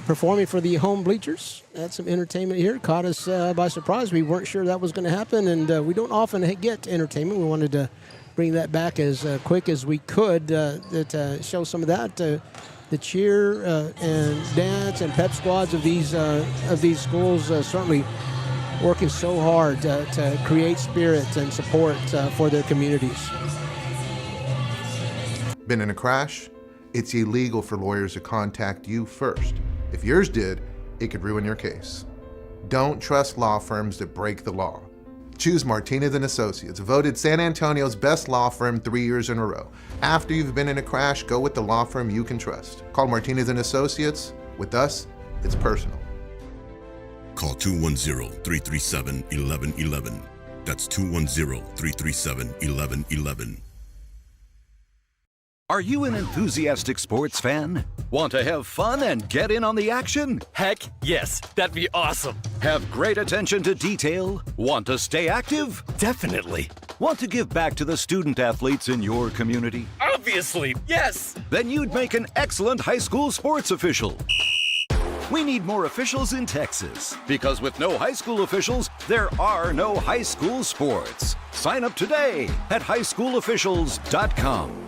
Speaker 1: performing for the home bleachers. Had some entertainment here. Caught us by surprise. We weren't sure that was going to happen, and we don't often get entertainment. We wanted to bring that back as quick as we could to show some of that. The cheer and dance and pep squads of these schools certainly working so hard to create spirit and support for their communities.
Speaker 2: Been in a crash? It's illegal for lawyers to contact you first. If yours did, it could ruin your case. Don't trust law firms that break the law. Choose Martinez & Associates, voted San Antonio's best law firm 3 years in a row. After you've been in a crash, go with the law firm you can trust. Call Martinez & Associates. With us, it's personal.
Speaker 8: Call 210-337-1111. That's 210-337-1111.
Speaker 9: Are you an enthusiastic sports fan? Want to have fun and get in on the action?
Speaker 10: Heck, yes. That'd be awesome.
Speaker 9: Have great attention to detail? Want to stay active?
Speaker 10: Definitely.
Speaker 9: Want to give back to the student athletes in your community?
Speaker 10: Obviously, yes.
Speaker 9: Then you'd make an excellent high school sports official. We need more officials in Texas, because with no high school officials, there are no high school sports. Sign up today at highschoolofficials.com.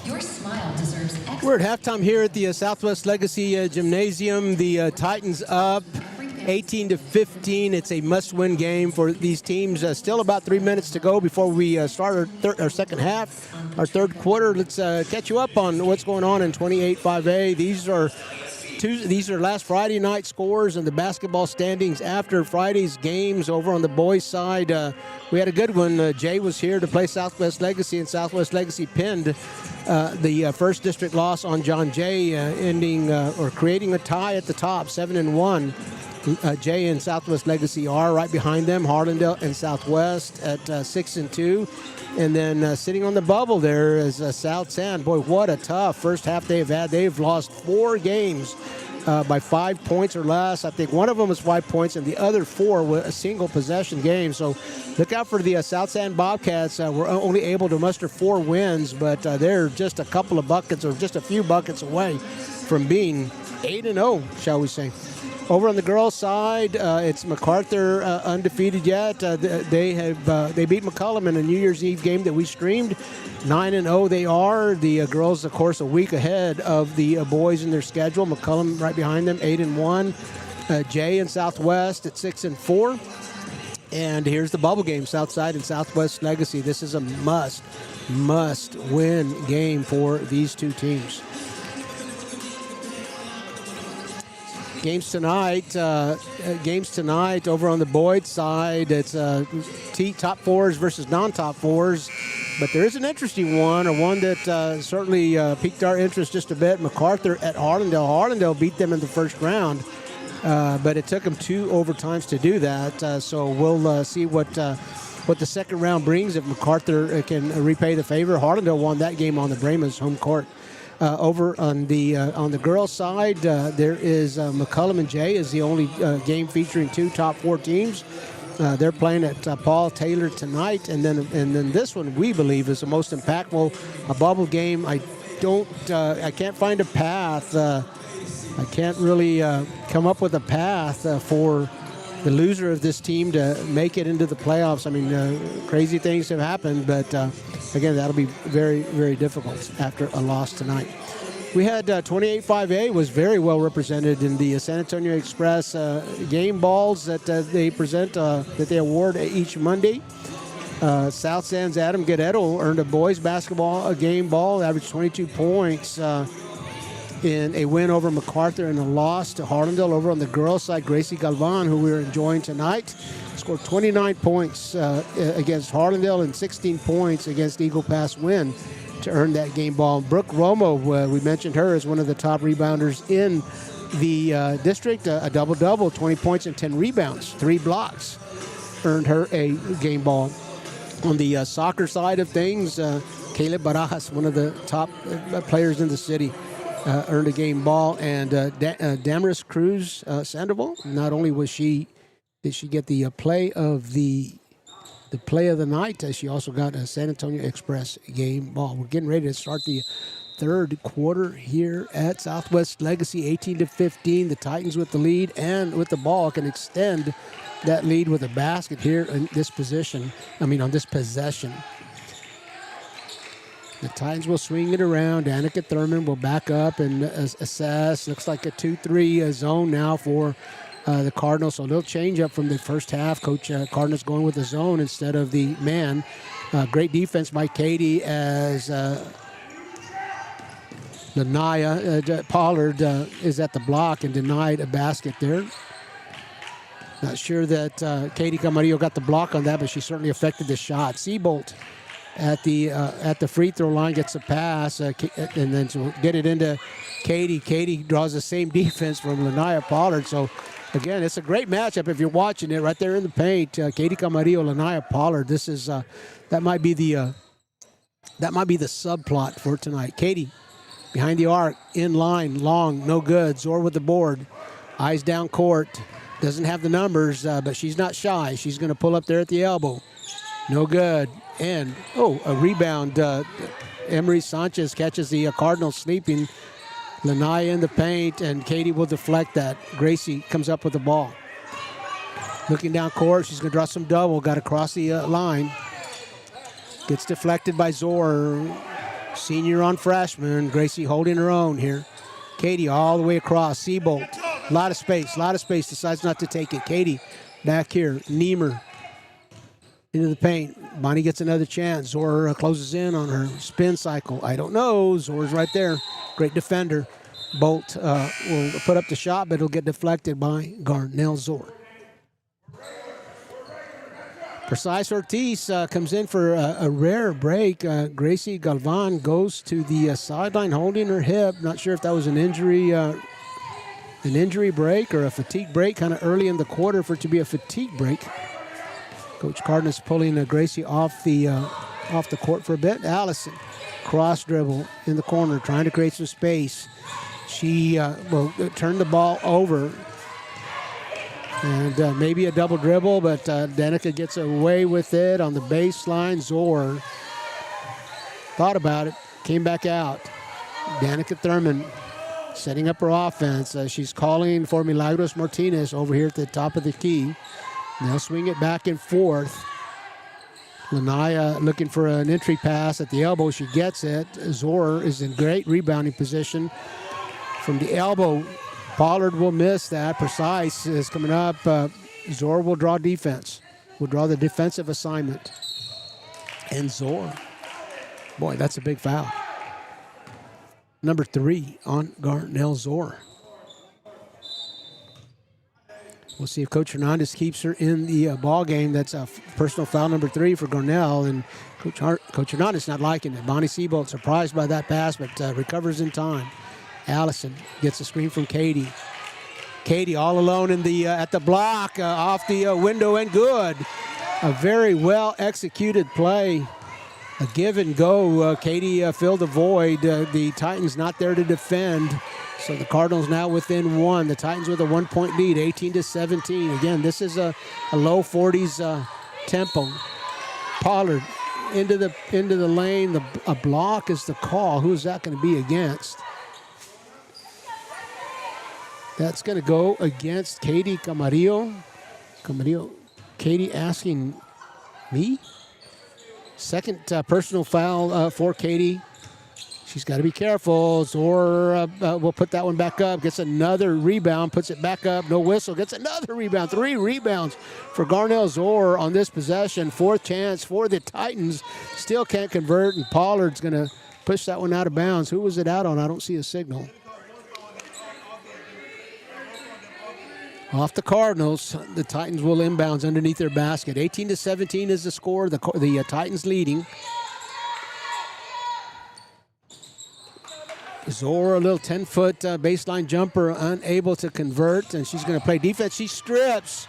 Speaker 11: Your smile deserves excellent.
Speaker 1: We're at halftime here at the Southwest Legacy Gymnasium. The Titans up 18-15. It's a must-win game for these teams. Still about 3 minutes to go before we start our second half, our third quarter. Let's catch you up on what's going on in 28-5A. These are last Friday night scores and the basketball standings after Friday's games. Over on the boys' side, we had a good one. Jay was here to play Southwest Legacy, and Southwest Legacy pinned the first district loss on John Jay, creating a tie at the top, 7-1. Jay and Southwest Legacy are right behind them. Harlandale and Southwest at 6-2. And then sitting on the bubble there is South San. Boy, what a tough first half they've had. They've lost 4 games by 5 points or less. I think one of them was 5 points, and the other 4 were a single possession game. So look out for the South San Bobcats. We're only able to muster 4 wins, but they're just a couple of buckets or just a few buckets away from being 8-0, shall we say. Over on the girls' side, it's MacArthur undefeated yet. They beat McCullum in a New Year's Eve game that we streamed. 9-0 they are. The girls, of course, a week ahead of the boys in their schedule. McCullum right behind them, 8-1. Jay and Southwest at 6-4. And here's the bubble game, Southside and Southwest Legacy. This is a must-win game for these two teams. Games tonight over on the Boyd side. It's top fours versus non-top fours. But there is an interesting one, or one that certainly piqued our interest just a bit. MacArthur at Harlandale. Harlandale beat them in the first round, but it took them 2 overtimes to do that. So we'll see what the second round brings if MacArthur can repay the favor. Harlandale won that game on the Brahma's home court. Over on the girls' side, there is McCullum and Jay is the only game featuring 2 top 4 teams. They're playing at Paul Taylor tonight, and then this one we believe is the most impactful, a bubble game. I can't find a path. I can't really come up with a path for the loser of this team to make it into the playoffs. I mean, crazy things have happened, but again, that'll be very, very difficult after a loss tonight. We had 28-5A was very well represented in the San Antonio Express game balls that they present, that they award each Monday. South San's Adam Guerrero earned a boys basketball game ball, averaged 22 points in a win over MacArthur and a loss to Harlandale. Over on the girls' side, Gracie Galvan, who we're enjoying tonight, scored 29 points against Harlandale and 16 points against Eagle Pass Win to earn that game ball. Brooke Romo, we mentioned her as one of the top rebounders in the district, a double-double, 20 points and 10 rebounds, 3 blocks, earned her a game ball. On the soccer side of things, Caleb Barajas, one of the top players in the city, earned a game ball, and Damaris Cruz Sandoval. Not only did she get the play of the play of the night, she also got a San Antonio Express game ball. We're getting ready to start the third quarter here at Southwest Legacy, 18-15. The Titans with the lead and with the ball can extend that lead with a basket here in this position. On this possession. The Titans will swing it around. Danica Thurman will back up and assess. Looks like a 2-3 zone now for the Cardinals. So a little change up from the first half. Coach Cardinals going with the zone instead of the man. Great defense by Katie as Lanaya Pollard is at the block and denied a basket there. Not sure that Katie Camarillo got the block on that, but she certainly affected the shot. Seabolt at the free throw line gets a pass, and then to get it into Katie. Katie draws the same defense from Lanaya Pollard. So again, it's a great matchup if you're watching it right there in the paint. Katie Camarillo, Lanaya Pollard. This is that might be the That might be the subplot for tonight. Katie behind the arc, in line, long, no good. Zor with the board. Eyes down court. Doesn't have the numbers, but she's not shy. She's going to pull up there at the elbow. No good. And, a rebound. Emery Sanchez catches the Cardinals sleeping. Lanaya in the paint, and Katie will deflect that. Gracie comes up with the ball. Looking down court, she's going to draw some double. Got to cross the line. Gets deflected by Zor. Senior on freshman. Gracie holding her own here. Katie all the way across. Seabolt. A lot of space. Decides not to take it. Katie back here. Niemer into the paint. Bonnie gets another chance. Zor closes in on her. Spin cycle. I don't know. Zor's right there. Great defender. Bolt will put up the shot, but it'll get deflected by Garnell Zor. Precise Ortiz comes in for a rare break. Gracie Galvan goes to the sideline holding her hip. Not sure if that was an injury break or a fatigue break. Kind of early in the quarter for it to be a fatigue break. Coach Cardenas pulling Gracie off the court for a bit. Allison, cross dribble in the corner, trying to create some space. She will turn the ball over. And maybe a double dribble, but Danica gets away with it on the baseline. Zor thought about it, came back out. Danica Thurman setting up her offense. She's calling for Milagros Martinez over here at the top of the key. They'll swing it back and forth. Lanaya looking for an entry pass at the elbow. She gets it. Zor is in great rebounding position from the elbow. Pollard will miss that. Precise is coming up. Zor will draw defense. Will draw the defensive assignment. And Zor. Boy, that's a big foul. Number 3 on Garnell Zor. We'll see if Coach Hernandez keeps her in the ball game. That's a personal foul number 3 for Garnell. And Coach Hernandez not liking it. Bonnie Seabolt surprised by that pass, but recovers in time. Allison gets a screen from Katie. Katie all alone in the at the block, off the window and good. A very well executed play. A give and go. Katie filled the void. The Titans not there to defend. So the Cardinals now within 1. The Titans with a 1-point lead, 18-17. Again, this is a low 40s tempo. Pollard into the lane. A block is the call. Who's that going to be against? That's going to go against Katie Camarillo. Katie asking me? Second personal foul for Katie. She's got to be careful. Zor will put that one back up. Gets another rebound. Puts it back up. No whistle. Gets another rebound. 3 rebounds for Garnell Zor on this possession. 4th chance for the Titans. Still can't convert. And Pollard's going to push that one out of bounds. Who was it out on? I don't see a signal. Off the Cardinals, the Titans will inbounds underneath their basket. 18-17 is the score. The Titans leading. Zor, a little 10-foot baseline jumper, unable to convert, and she's going to play defense. She strips.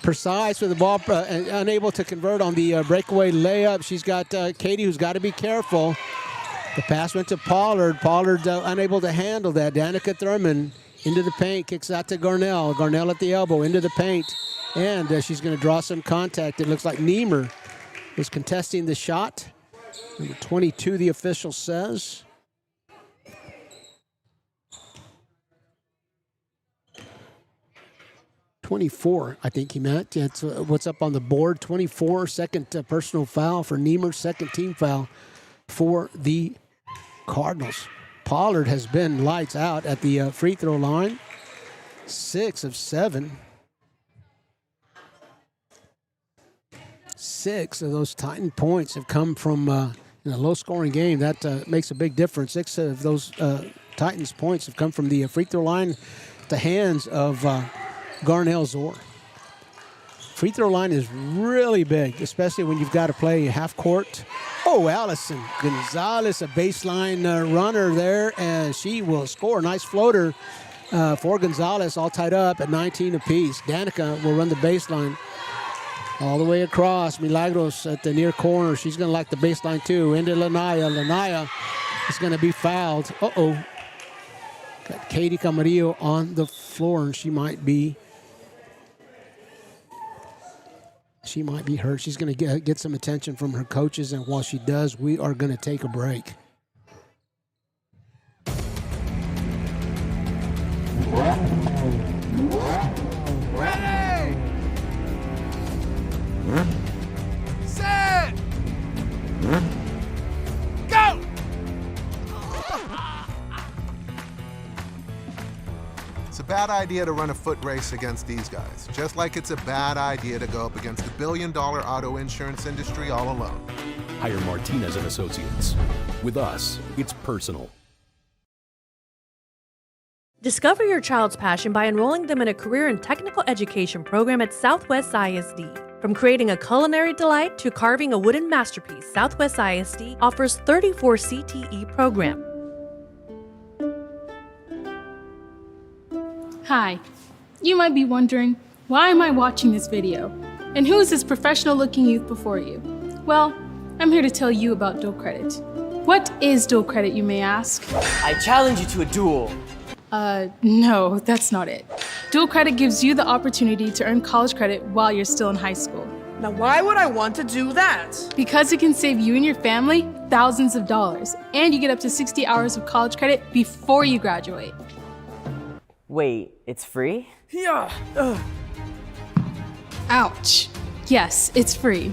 Speaker 1: Precise with the ball, unable to convert on the breakaway layup. She's got Katie, who's got to be careful. The pass went to Pollard. Pollard unable to handle that. Danica Thurman into the paint, kicks out to Garnell. Garnell at the elbow, into the paint. And she's going to draw some contact. It looks like Niemer was contesting the shot. Number 22, the official says. .24, I think he meant. That's what's up on the board. 24, second personal foul for Niemer, second team foul for the Cardinals. Pollard has been lights out at the free throw line. 6 of 7. 6 of those Titan points have come from in a low-scoring game. That makes a big difference. 6 of those Titans points have come from the free throw line at the hands of Garnell Zor. Free throw line is really big, especially when you've got to play half court. Oh, Allison Gonzalez, a baseline runner there, and she will score. Nice floater for Gonzalez, all tied up at 19 apiece. Danica will run the baseline. All the way across. Milagros at the near corner. She's going to like the baseline too. Into Lanaya. Lanaya is going to be fouled. Uh-oh. Got Katie Camarillo on the floor, and she might be hurt. She's going to get some attention from her coaches, and while she does, we are going to take a break.
Speaker 5: Ready! Set! Go!
Speaker 2: It's a bad idea to run a foot race against these guys, just like it's a bad idea to go up against the billion-dollar auto insurance industry all alone.
Speaker 12: Hire Martinez and Associates. With us, it's personal.
Speaker 6: Discover your child's passion by enrolling them in a career and technical education program at Southwest ISD. From creating a culinary delight to carving a wooden masterpiece, Southwest ISD offers 34 CTE program.
Speaker 13: Hi, you might be wondering, why am I watching this video? And who is this professional-looking youth before you? Well, I'm here to tell you about dual credit. What is dual credit, you may ask?
Speaker 14: I challenge you to a duel.
Speaker 13: No, that's not it. Dual credit gives you the opportunity to earn college credit while you're still in high school.
Speaker 14: Now, why would I want to do that?
Speaker 13: Because it can save you and your family thousands of dollars, and you get up to 60 hours of college credit before you graduate.
Speaker 14: Wait, it's free? Yeah.
Speaker 13: Ouch. Yes, it's free.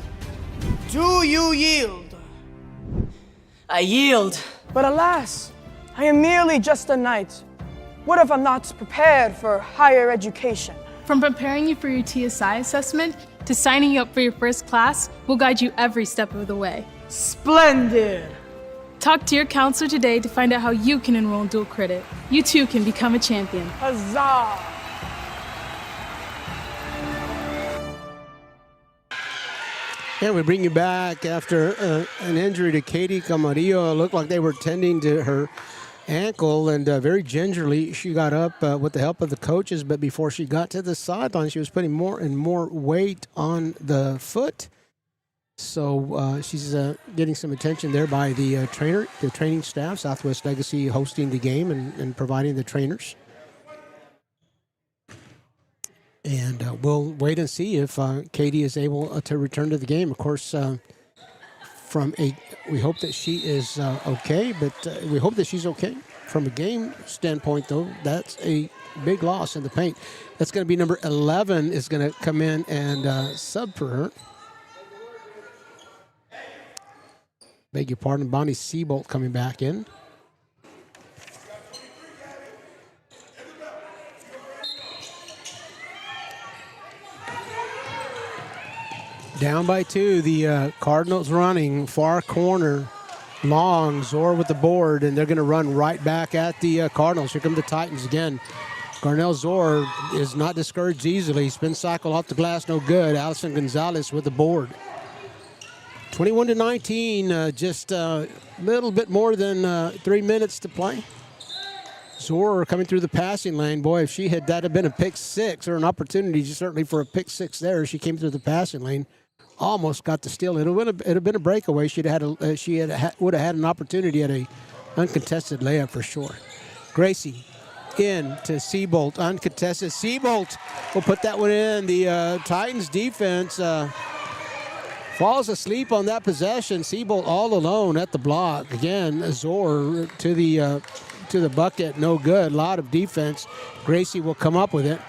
Speaker 14: Do you yield? I yield. But alas, I am merely just a knight. What if I'm not prepared for higher education?
Speaker 13: From preparing you for your TSI assessment to signing you up for your first class, we'll guide you every step of the way.
Speaker 14: Splendid!
Speaker 13: Talk to your counselor today to find out how you can enroll in dual credit. You too can become a champion.
Speaker 14: Huzzah!
Speaker 1: And we bring you back after an injury to Katie Camarillo. It looked like they were tending to her ankle, and very gingerly she got up with the help of the coaches, but before she got to the sideline, she was putting more and more weight on the foot. So she's getting some attention there by the training staff, Southwest Legacy hosting the game and providing the trainers. And we'll wait and see if Katie is able to return to the game. Of course, we hope that she is okay, but we hope that she's okay. From a game standpoint, though, that's a big loss in the paint. That's going to be number 11 is going to come in and sub for her. Beg your pardon, Bonnie Seabolt coming back in. Down by 2, the Cardinals running far corner, long, Zor with the board, and they're going to run right back at the Cardinals. Here come the Titans again. Garnell Zor is not discouraged easily. Spin cycle off the glass, no good. Allison Gonzalez with the board. 21-19, just a little bit more than 3 minutes to play. Zor coming through the passing lane. Boy, if that had been a pick six or an opportunity certainly for a pick six there, she came through the passing lane. Almost got the steal. It would have been a breakaway. Would have had an opportunity at a uncontested layup for sure. Gracie in to Seabolt, uncontested. Seabolt will put that one in. The Titans defense falls asleep on that possession. Seabolt all alone at the block. Again, Zor to the bucket, no good. A lot of defense. Gracie will come up with it.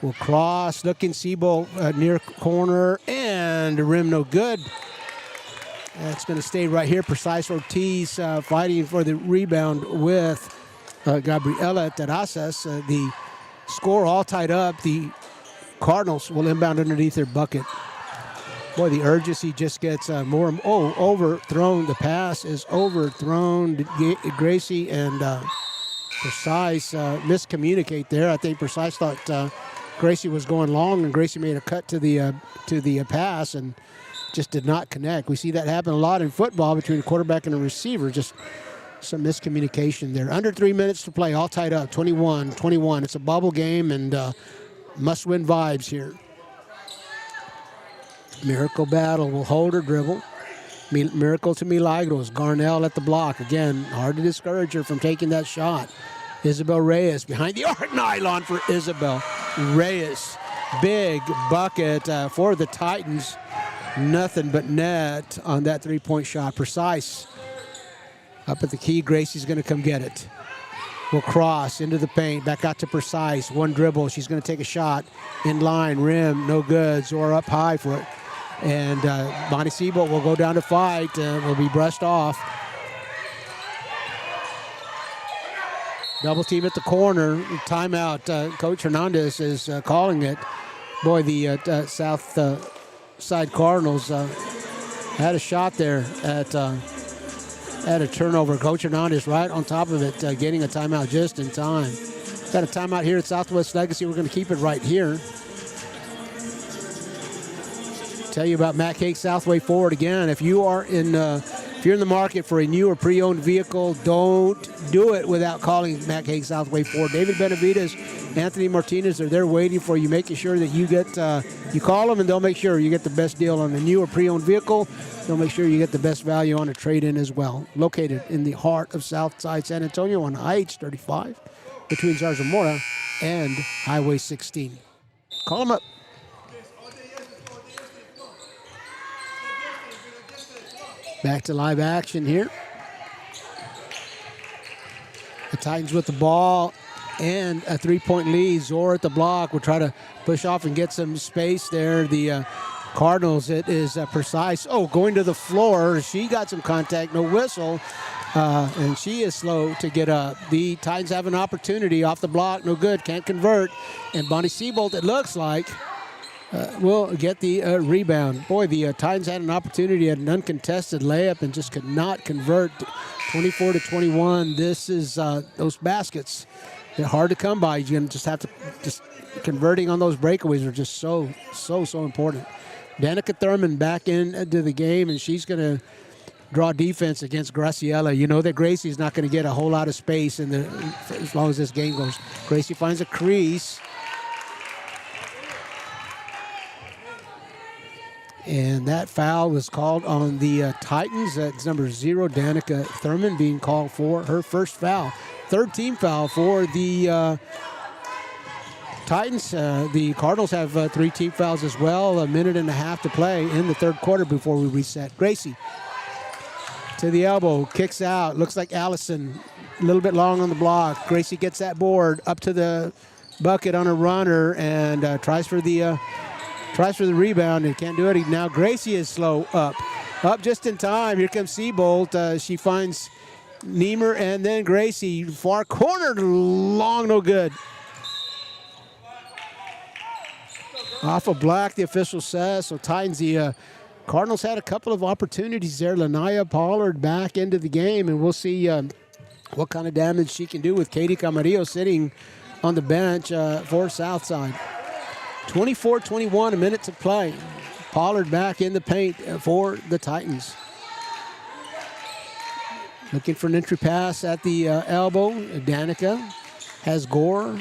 Speaker 1: Will cross, looking Seabolt near corner, and the rim no good. That's going to stay right here. Precise Ortiz fighting for the rebound with Gabriela Terrazas. The score all tied up. The Cardinals will inbound underneath their bucket. Boy, the urgency just gets more. Overthrown. The pass is overthrown. Gracie and Precise miscommunicate there. I think Precise thought Gracie was going long, and Gracie made a cut to the pass and just did not connect. We see that happen a lot in football between a quarterback and a receiver. Just some miscommunication there. Under 3 minutes to play, all tied up, 21-21. It's a bubble game and must-win vibes here. Miracle Battle will hold her dribble. Miracle to Milagros. Garnell at the block. Again, hard to discourage her from taking that shot. Isabel Reyes behind the arc. Nylon for Isabel Reyes. Big bucket for the Titans. Nothing but net on that three-point shot. Precise. Up at the key, Gracie's going to come get it. Will cross into the paint. Back out to Precise. One dribble. She's going to take a shot. In line. Rim. No good. Zora up high for it. And Bonnie Siebold will go down to fight. Will be brushed off. Double team at the corner. Timeout. Coach Hernandez is calling it. Boy, the Southside Cardinals had a shot there at a turnover. Coach Hernandez right on top of it, getting a timeout just in time. Got a timeout here at Southwest Legacy. We're going to keep it right here. Tell you about Matt Cake Southway Ford again. If you're in the market for a new or pre-owned vehicle, don't do it without calling Matt Cake Southway Ford. David Benavides, Anthony Martinez are there waiting for you, making sure that you get you call them and they'll make sure you get the best deal on a new or pre-owned vehicle. They'll make sure you get the best value on a trade-in as well. Located in the heart of Southside San Antonio on IH-35 between Zarzamora and Highway 16. Call them up. Back to live action here. The Titans with the ball and a three-point lead. Zora at the block will try to push off and get some space there. The Cardinals, it is Precise. Oh, going to the floor. She got some contact, no whistle. And she is slow to get up. The Titans have an opportunity off the block. No good, can't convert. And Bonnie Siebold, it looks like, will get the rebound. Boy, the Titans had an opportunity at an uncontested layup and just could not convert. 24-21. This is those baskets. They're hard to come by. You're going to just have to converting on those breakaways are just so important. Danica Thurman back into the game, and she's going to draw defense against Graciela. You know that Gracie's not going to get a whole lot of space as long as this game goes. Gracie finds a crease. And that foul was called on the Titans. That's number 0, Danica Thurman, being called for her first foul. Third team foul for the Titans. The Cardinals have 3 team fouls as well. A minute and a half to play in the third quarter before we reset. Gracie to the elbow, kicks out. Looks like Allison a little bit long on the block. Gracie gets that board up to the bucket on a runner and tries for the rebound and can't do it. Now Gracie is slow up just in time. Here comes Siebold. She finds Niemer and then Gracie. Far corner, long, no good. Off of Black, the official says. So Titans, the Cardinals had a couple of opportunities there. Lanaya Pollard back into the game, and we'll see what kind of damage she can do with Katie Camarillo sitting on the bench for Southside. 24-21, a minute to play. Pollard back in the paint for the Titans. Looking for an entry pass at the elbow. Danica has Gore,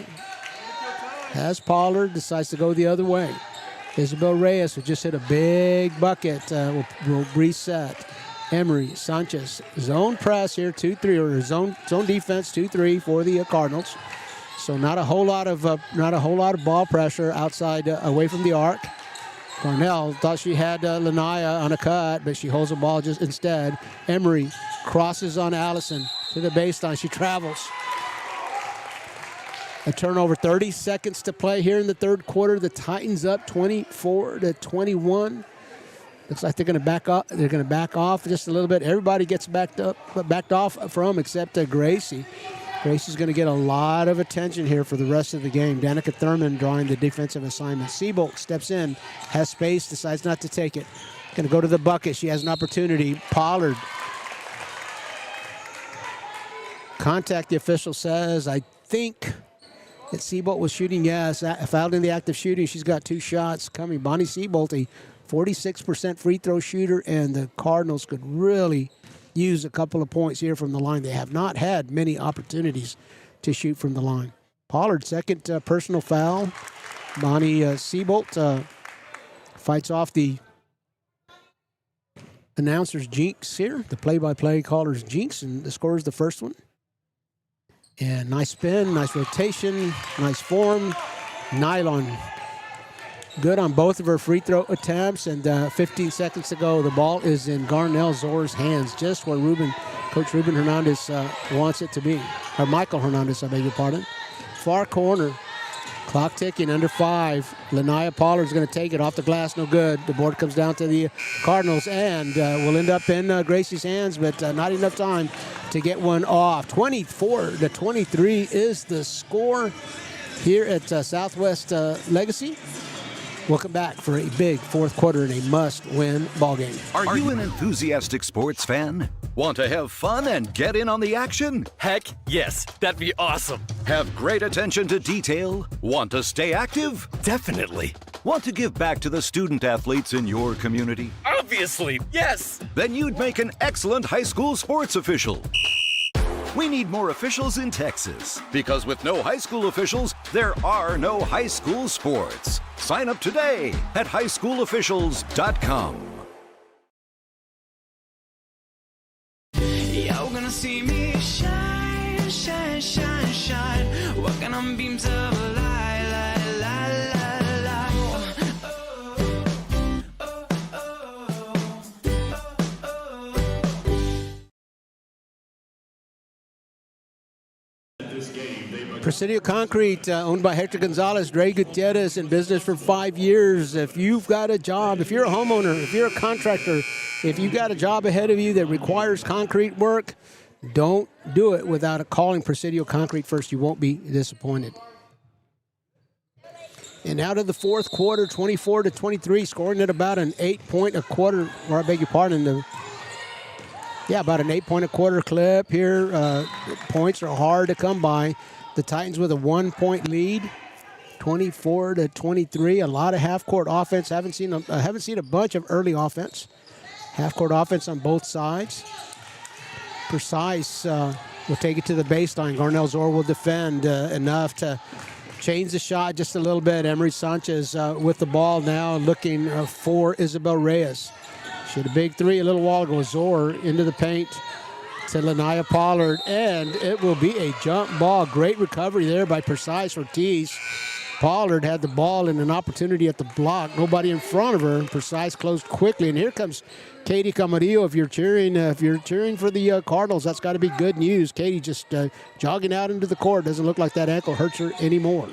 Speaker 1: has Pollard, decides to go the other way. Isabel Reyes will just hit a big bucket. Will reset. Emery, Sanchez, zone press here, 2-3, or zone defense, 2-3 for the Cardinals. So not a whole lot of ball pressure outside, away from the arc. Cornell thought she had Lanaya on a cut, but she holds the ball just instead. Emery crosses on Allison to the baseline. She travels. A turnover. 30 seconds to play here in the third quarter. The Titans up 24-21. Looks like they're going to back up. They're going to back off just a little bit. Everybody gets backed off from except Gracie. Gracie's going to get a lot of attention here for the rest of the game. Danica Thurman drawing the defensive assignment. Siebold steps in, has space, decides not to take it. Going to go to the bucket. She has an opportunity. Pollard. Contact, the official says. I think that Siebold was shooting, yes. Fouled in the act of shooting. She's got 2 shots coming. Bonnie Siebold, a 46% free throw shooter, and the Cardinals could really use a couple of points here from the line. They have not had many opportunities to shoot from the line. Pollard, second personal foul. Bonnie Siebold fights off the announcer's jinx here. The play-by-play caller's jinx, and the score is the first one. And nice spin, nice rotation, nice form. Nylon good on both of her free throw attempts. And 15 seconds to go, the ball is in Garnell Zor's hands, just where Coach Ruben Hernandez wants it to be. Or Michael Hernandez, I beg your pardon. Far corner. Clock ticking, under 5. Lanaya Pollard's going to take it off the glass, no good. The board comes down to the Cardinals and will end up in Gracie's hands, but not enough time to get one off. 24-23 is the score here at Southwest Legacy. We'll come back for a big fourth quarter and a must-win ball game.
Speaker 9: Are you an enthusiastic sports fan? Want to have fun and get in on the action?
Speaker 10: Heck yes, that'd be awesome.
Speaker 9: Have great attention to detail? Want to stay active?
Speaker 10: Definitely.
Speaker 9: Want to give back to the student athletes in your community?
Speaker 10: Obviously, yes.
Speaker 9: Then you'd make an excellent high school sports official. We need more officials in Texas, because with no high school officials, there are no high school sports. Sign up today at highschoolofficials.com.
Speaker 15: You're gonna see me shine, shine, shine, shine. Walking on beams of light, light, light, light, light.
Speaker 1: Presidio Concrete, owned by Hector Gonzalez, Dre Gutierrez, in business for 5 years. If you've got a job, if you're a homeowner, if you're a contractor, if you've got a job ahead of you that requires concrete work, don't do it without calling Presidio Concrete first. You won't be disappointed. And out of the fourth quarter, 24-23, scoring at about an 8-point a quarter, or I beg your pardon, about an 8-point a quarter clip here. Points are hard to come by. The Titans with a 1-point lead, 24-23. A lot of half-court offense. Haven't seen a bunch of early offense. Half-court offense on both sides. Precise will take it to the baseline. Garnell Zor will defend enough to change the shot just a little bit. Emery Sanchez with the ball now, looking for Isabel Reyes. She had a big three a little while ago. Zor into the paint to Lanaya Pollard, and it will be a jump ball. Great recovery there by Precise Ortiz. Pollard had the ball and an opportunity at the block. Nobody in front of her. Precise closed quickly, and here comes Katie Camarillo. If you're cheering for the Cardinals, that's got to be good news. Katie just jogging out into the court. Doesn't look like that ankle hurts her anymore.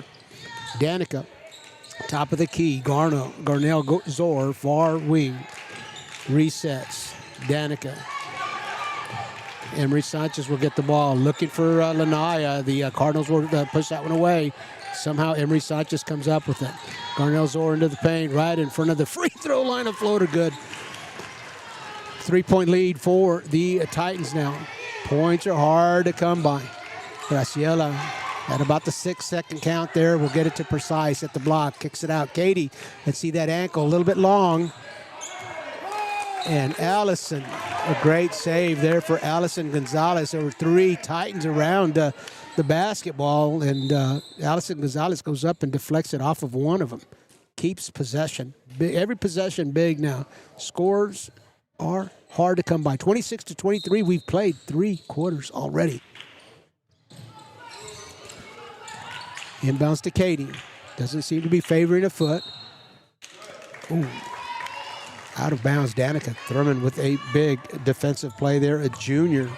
Speaker 1: Danica, top of the key. Garnell Zor, far wing. Resets. Danica. Emery Sanchez will get the ball. Looking for Lanaya. The Cardinals will push that one away. Somehow Emery Sanchez comes up with it. Garnell Zor into the paint, right in front of the free throw line. A floater good. 3-point lead for the Titans now. Points are hard to come by. Graciela at about the 6-second count there. We'll get it to Precise at the block. Kicks it out. Katie, let's see that ankle a little bit long. And Allison, a great save there for Allison Gonzalez. There were 3 Titans around the basketball, and Allison Gonzalez goes up and deflects it off of one of them. Keeps possession. Every possession big now. Scores are hard to come by. 26-23, we've played 3 quarters already. Inbounds to Katie. Doesn't seem to be favoring a foot. Ooh. Out of bounds, Danica Thurman with a big defensive play there, a junior.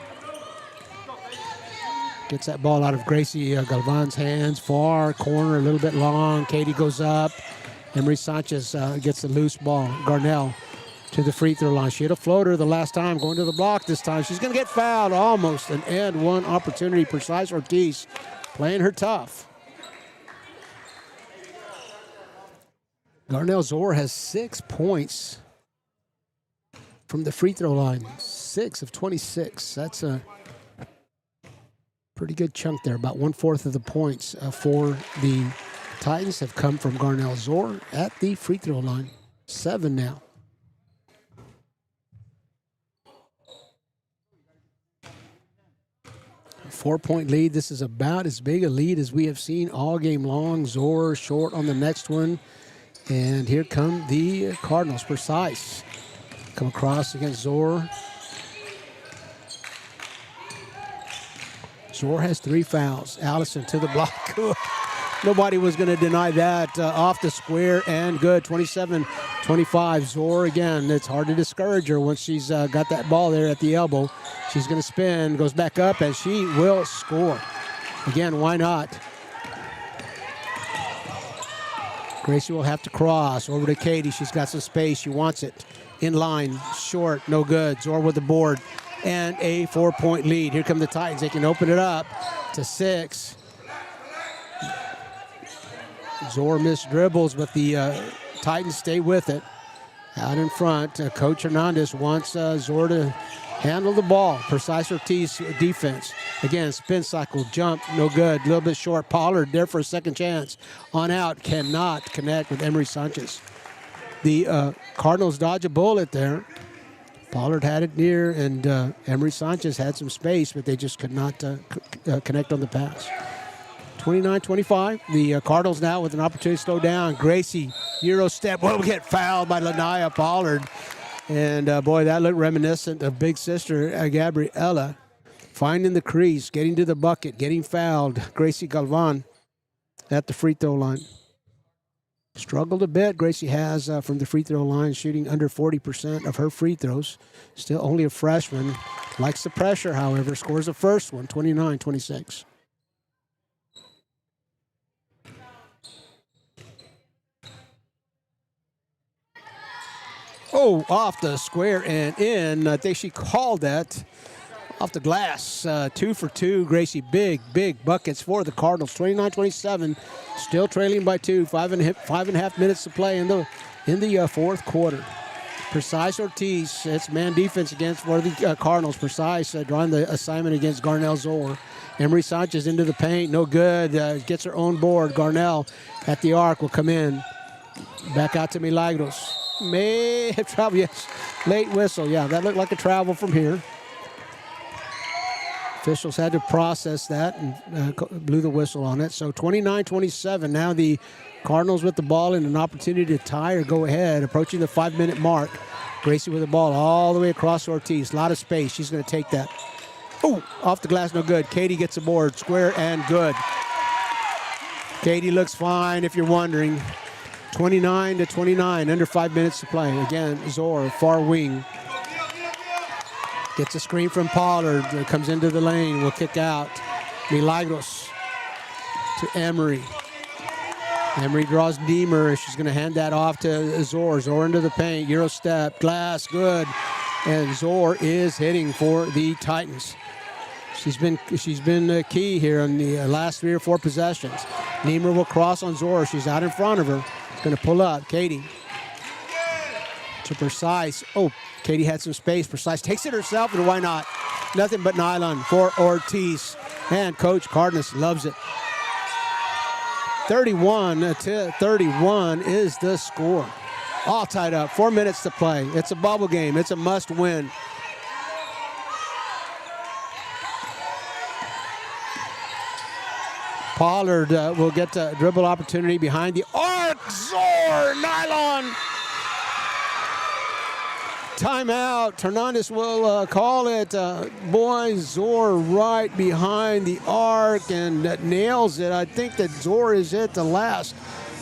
Speaker 1: Gets that ball out of Gracie Galvan's hands. Far corner, a little bit long. Katie goes up. Emery Sanchez gets the loose ball. Garnell to the free throw line. She had a floater the last time, going to the block this time. She's going to get fouled almost. An and one opportunity. Precise Ortiz playing her tough. Garnell Zor has 6 points from the free throw line. 6 of 26. That's a pretty good chunk there. About 1/4 of the points for the Titans have come from Garnell Zor at the free throw line. 7 now. A 4-point lead. This is about as big a lead as we have seen all game long. Zor short on the next one. And here come the Cardinals. Precise Come across against Zor. Zor has 3 fouls. Allison to the block. Nobody was going to deny that. Off the square and good. 27-25. Zor again. It's hard to discourage her once she's got that ball there at the elbow. She's going to spin, goes back up, and she will score. Again, why not? Gracie will have to cross over to Katie. She's got some space. She wants it. In line, short, no good. Zor with the board and a 4-point lead. Here come the Titans. They can open it up to 6. Zor missed dribbles, but the Titans stay with it. Out in front, Coach Hernandez wants Zor to handle the ball. Precise Ortiz defense. Again, spin cycle, jump, no good. A little bit short. Pollard there for a second chance. On out, cannot connect with Emery Sanchez. The Cardinals dodge a bullet there. Pollard had it near, and Emery Sanchez had some space, but they just could not connect on the pass. 29-25. The Cardinals now with an opportunity to slow down. Gracie, Euro step, will get fouled by Lanaya Pollard. And boy, that looked reminiscent of big sister Gabriella. Finding the crease, getting to the bucket, getting fouled. Gracie Galvan at the free throw line. Struggled a bit, Gracie has from the free throw line, shooting under 40% of her free throws. Still only a freshman. Likes the pressure, however. Scores the first one, 29-26. Oh, off the square and in. I think she called that. Off the glass, 2 for 2. Gracie, big buckets for the Cardinals. 29-27, still trailing by 2. 5.5 minutes to play in the fourth quarter. Precise Ortiz, it's man defense against for the Cardinals. Precise drawing the assignment against Garnell Zor. Emery Sanchez into the paint, no good. Gets her own board. Garnell at the arc will come in. Back out to Milagros. May have traveled, yes. Late whistle, yeah, that looked like a travel from here. Officials had to process that and blew the whistle on it. So 29-27. Now the Cardinals with the ball and an opportunity to tie or go ahead, approaching the 5-minute mark. Gracie with the ball all the way across Ortiz. A lot of space. She's going to take that. Oh, off the glass, no good. Katie gets the board. Square and good. Katie looks fine if you're wondering. 29-29, under 5 minutes to play. Again, Zor, far wing. Gets a screen from Pollard, comes into the lane, will kick out. Milagros to Emery. Emery draws Deemer. She's going to hand that off to Zor. Zor into the paint, Euro step, glass, good. And Zor is hitting for the Titans. She's been key here in the last 3 or 4 possessions. Deemer will cross on Zor. She's out in front of her. Going to pull up. Katie to Precise. Oh, Katie had some space. Precise takes it herself, and why not? Nothing but nylon for Ortiz. And Coach Cardenas loves it. 31-31 is the score. All tied up. 4 minutes to play. It's a bubble game. It's a must win. Pollard will get a dribble opportunity behind the arc. Zor, nylon. Timeout. Hernandez will call it. Boy, Zor right behind the arc and nails it. I think that Zor is at the last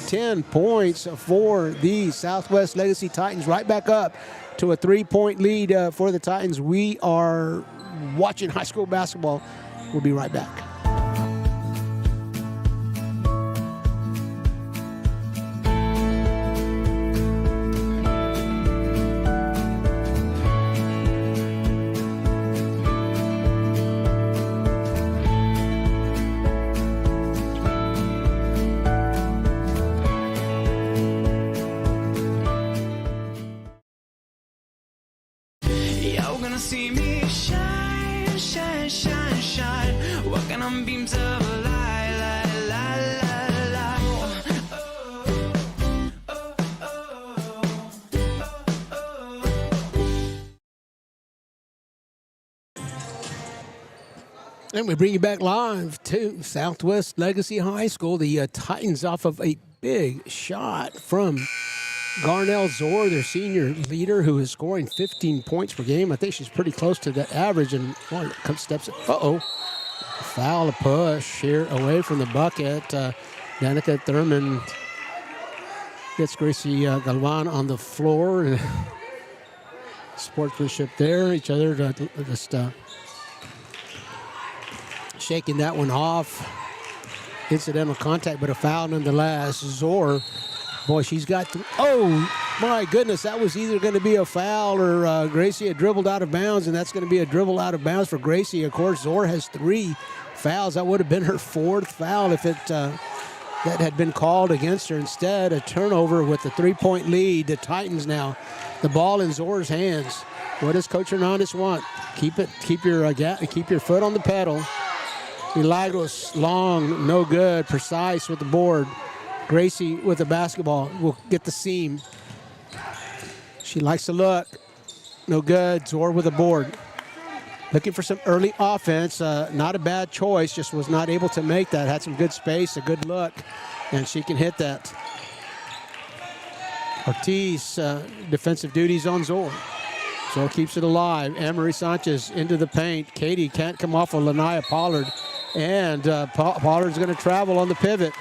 Speaker 1: 10 points for the Southwest Legacy Titans. Right back up to a 3-point lead for the Titans. We are watching high school basketball. We'll be right back.
Speaker 15: See me shine, shine, shine, shine. Walking on beams of light, light, light, light, light.
Speaker 1: And we bring you back live to Southwest Legacy High School. The Titans off of a big shot from Garnell Zor, their senior leader, who is scoring 15 points per game. I think she's pretty close to that average. And steps. Foul, a push here away from the bucket. Danica Thurman gets Gracie Galvan on the floor. Sportsmanship there. Each other just shaking that one off. Incidental contact, but a foul nonetheless. Zor, boy, she's got oh my goodness, that was either going to be a foul or Gracie had dribbled out of bounds, and that's going to be a dribble out of bounds for Gracie. Of course, Zor has 3 fouls. That would have been her 4th foul if it that had been called against her. Instead, a turnover with the 3-point lead. The Titans now, the ball in Zor's hands. What does Coach Hernandez want? Keep your foot on the pedal. Milagros, long, no good. Precise with the board. Gracie with the basketball will get the seam. She likes to look. No good. Zor with the board. Looking for some early offense. Not a bad choice. Just was not able to make that. Had some good space, a good look, and she can hit that. Ortiz, defensive duties on Zor. Zor keeps it alive. Anne-Marie Sanchez into the paint. Katie can't come off of Lanaya Pollard. And Pollard's going to travel on the pivot.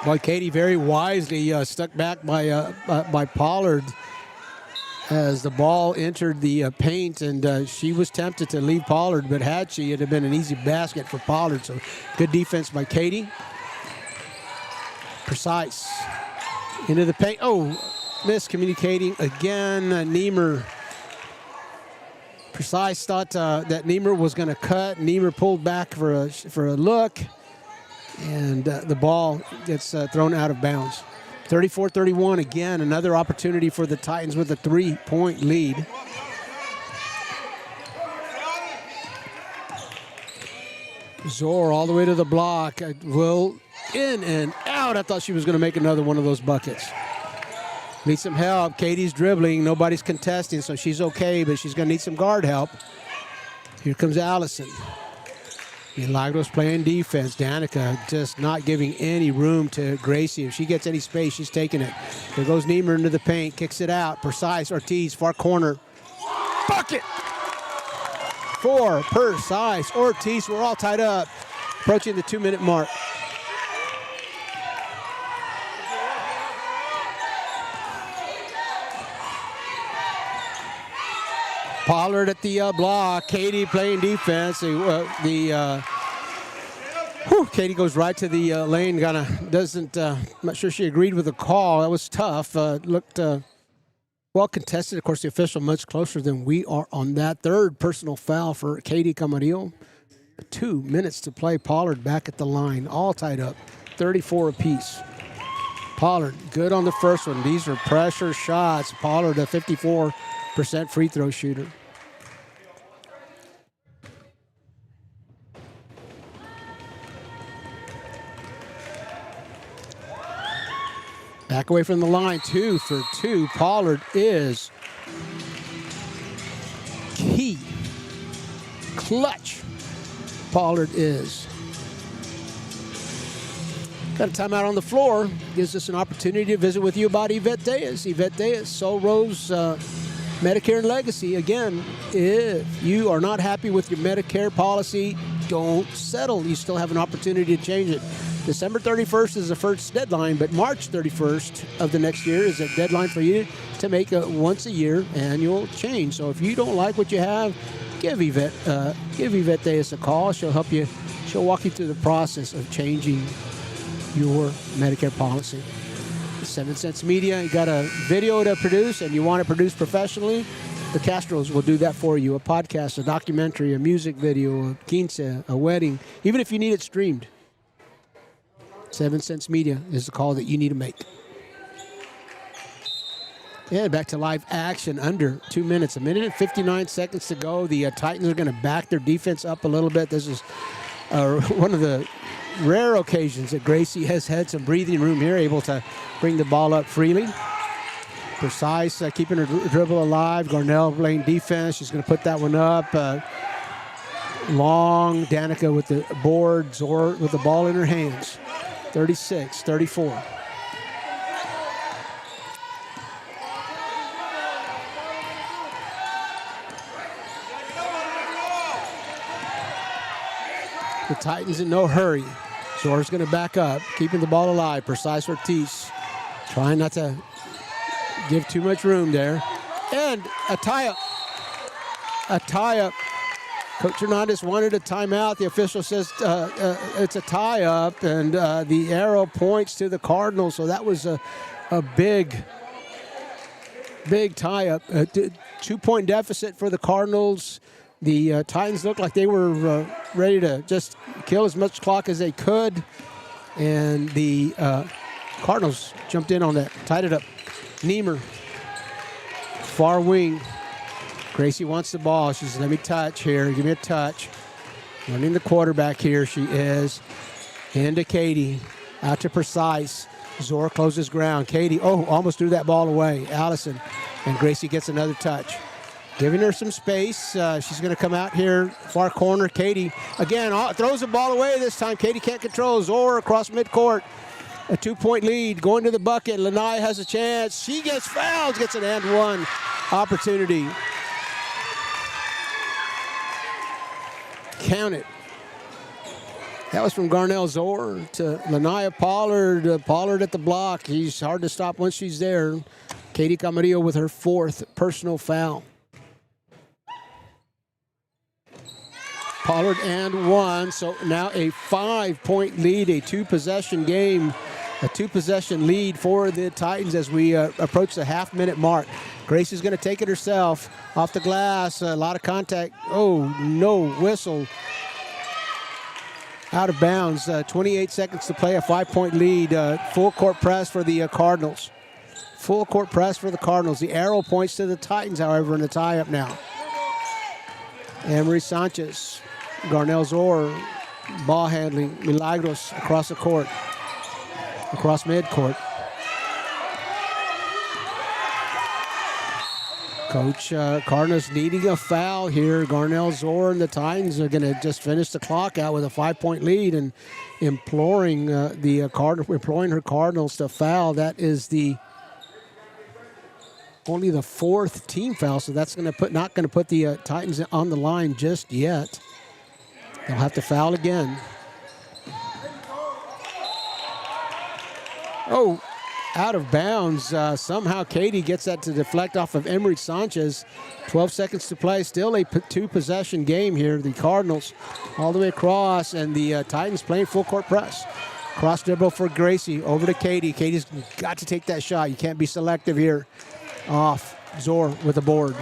Speaker 1: Boy, Katie very wisely stuck back by Pollard as the ball entered the paint, and she was tempted to leave Pollard, but had she, it'd have been an easy basket for Pollard. So good defense by Katie. Precise. Into the paint. Oh, miscommunicating again. Niemer. Precise thought that Niemer was going to cut. Niemer pulled back for a look, and the ball gets thrown out of bounds. 34-31 again, another opportunity for the Titans with a 3-point lead. Zor all the way to the block. Will in and out. I thought she was going to make another one of those buckets. Needs some help. Katie's dribbling. Nobody's contesting, so she's okay, but she's going to need some guard help. Here comes Allison. Milagros playing defense. Danica just not giving any room to Gracie. If she gets any space, she's taking it. There goes Niemer into the paint. Kicks it out. Precise. Ortiz, far corner. Bucket! For Precise. Ortiz, we're all tied up. Approaching the 2-minute mark. Pollard at the block. Katie playing defense. Katie goes right to the lane. Doesn't. I'm not sure she agreed with the call. That was tough. Looked well contested. Of course, the official much closer than we are on that. 3rd personal foul for Katie Camarillo. 2 minutes to play. Pollard back at the line. All tied up. 34 apiece. Pollard good on the first one. These are pressure shots. Pollard a 54% free throw shooter. Back away from the line, 2 for 2. Pollard is key. Clutch. Pollard is. Got a timeout on the floor. Gives us an opportunity to visit with you about Yvette Diaz. Yvette Diaz, Sol Rose Medicare and Legacy. Again, if you are not happy with your Medicare policy, don't settle. You still have an opportunity to change it. December 31st is the first deadline, but March 31st of the next year is a deadline for you to make a once-a-year annual change. So if you don't like what you have, give Yvette Diaz a call. She'll help you. She'll walk you through the process of changing your Medicare policy. 7 Cents Media, you got a video to produce and you want it produced professionally, the Castros will do that for you. A podcast, a documentary, a music video, a quince, a wedding, even if you need it streamed. 7 Cents Media is the call that you need to make. And back to live action under 2 minutes. 1 minute and 59 seconds to go. The Titans are going to back their defense up a little bit. This is one of the rare occasions that Gracie has had some breathing room here, able to bring the ball up freely. Precise, keeping her dribble alive. Garnell playing defense. She's going to put that one up. Long. Danica with the board. Zor with the ball in her hands. 36-34. The Titans in no hurry. Zor's going to back up, keeping the ball alive. Precise Ortiz trying not to give too much room there. And a tie-up. A tie-up. Coach Hernandez wanted a timeout. The official says it's a tie-up, and the arrow points to the Cardinals. So that was a big tie-up. A 2-point deficit for the Cardinals. The Titans looked like they were ready to just kill as much clock as they could. And the Cardinals jumped in on that, tied it up. Niemer, far wing. Gracie wants the ball. She says, let me touch here. Give me a touch. Running the quarterback here. She is. Into Katie. Out to Precise. Zor closes ground. Katie, almost threw that ball away. Allison. And Gracie gets another touch. Giving her some space. She's going to come out here. Far corner. Katie, again, throws the ball away this time. Katie can't control. Zor across midcourt. A 2-point lead. Going to the bucket. Lanai has a chance. She gets fouled. Gets an and one opportunity. Count it. That was from Garnell Zor to Lanaya Pollard. Pollard at the block. He's hard to stop once she's there. Katie Camarillo with her 4th personal foul. Pollard and 1. So now a 5-point lead, a 2-possession game, a 2-possession lead for the Titans as we approach the half-minute mark. Gracie's going to take it herself off the glass. A lot of contact. Oh, no whistle. Out of bounds. 28 seconds to play, a 5-point lead. Full court press for the Cardinals. Full court press for the Cardinals. The arrow points to the Titans, however, in the tie-up now. Emery Sanchez, Garnell Zor, ball handling. Milagros across the court, across midcourt. Coach Cardinals needing a foul here. Garnell Zor and the Titans are going to just finish the clock out with a 5-point lead and imploring her Cardinals to foul. That is only the 4th team foul, so that's not going to put the Titans on the line just yet. They'll have to foul again. Oh, out of bounds. Somehow Katie gets that to deflect off of Emery Sanchez. 12 seconds to play. Still a 2-possession game here. The Cardinals all the way across, and the Titans playing full court press. Cross dribble for Gracie. Over to Katie. Katie's got to take that shot. You can't be selective here. Off. Zor with the board.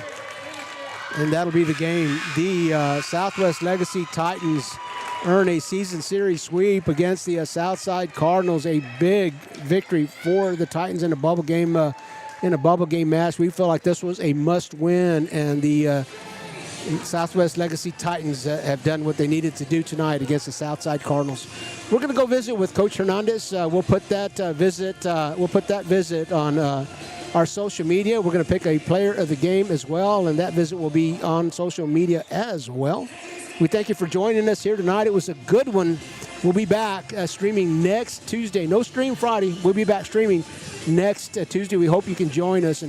Speaker 1: And that'll be the game. The Southwest Legacy Titans earn a season series sweep against the Southside Cardinals. A big victory for the Titans in a bubble game match. We feel like this was a must-win, and the Southwest Legacy Titans have done what they needed to do tonight against the Southside Cardinals. We're going to go visit with Coach Hernandez. We'll put that visit on our social media. We're going to pick a player of the game as well, and that visit will be on social media as well. We thank you for joining us here tonight. It was a good one. We'll be back streaming next Tuesday. No stream Friday. We'll be back streaming next Tuesday. We hope you can join us.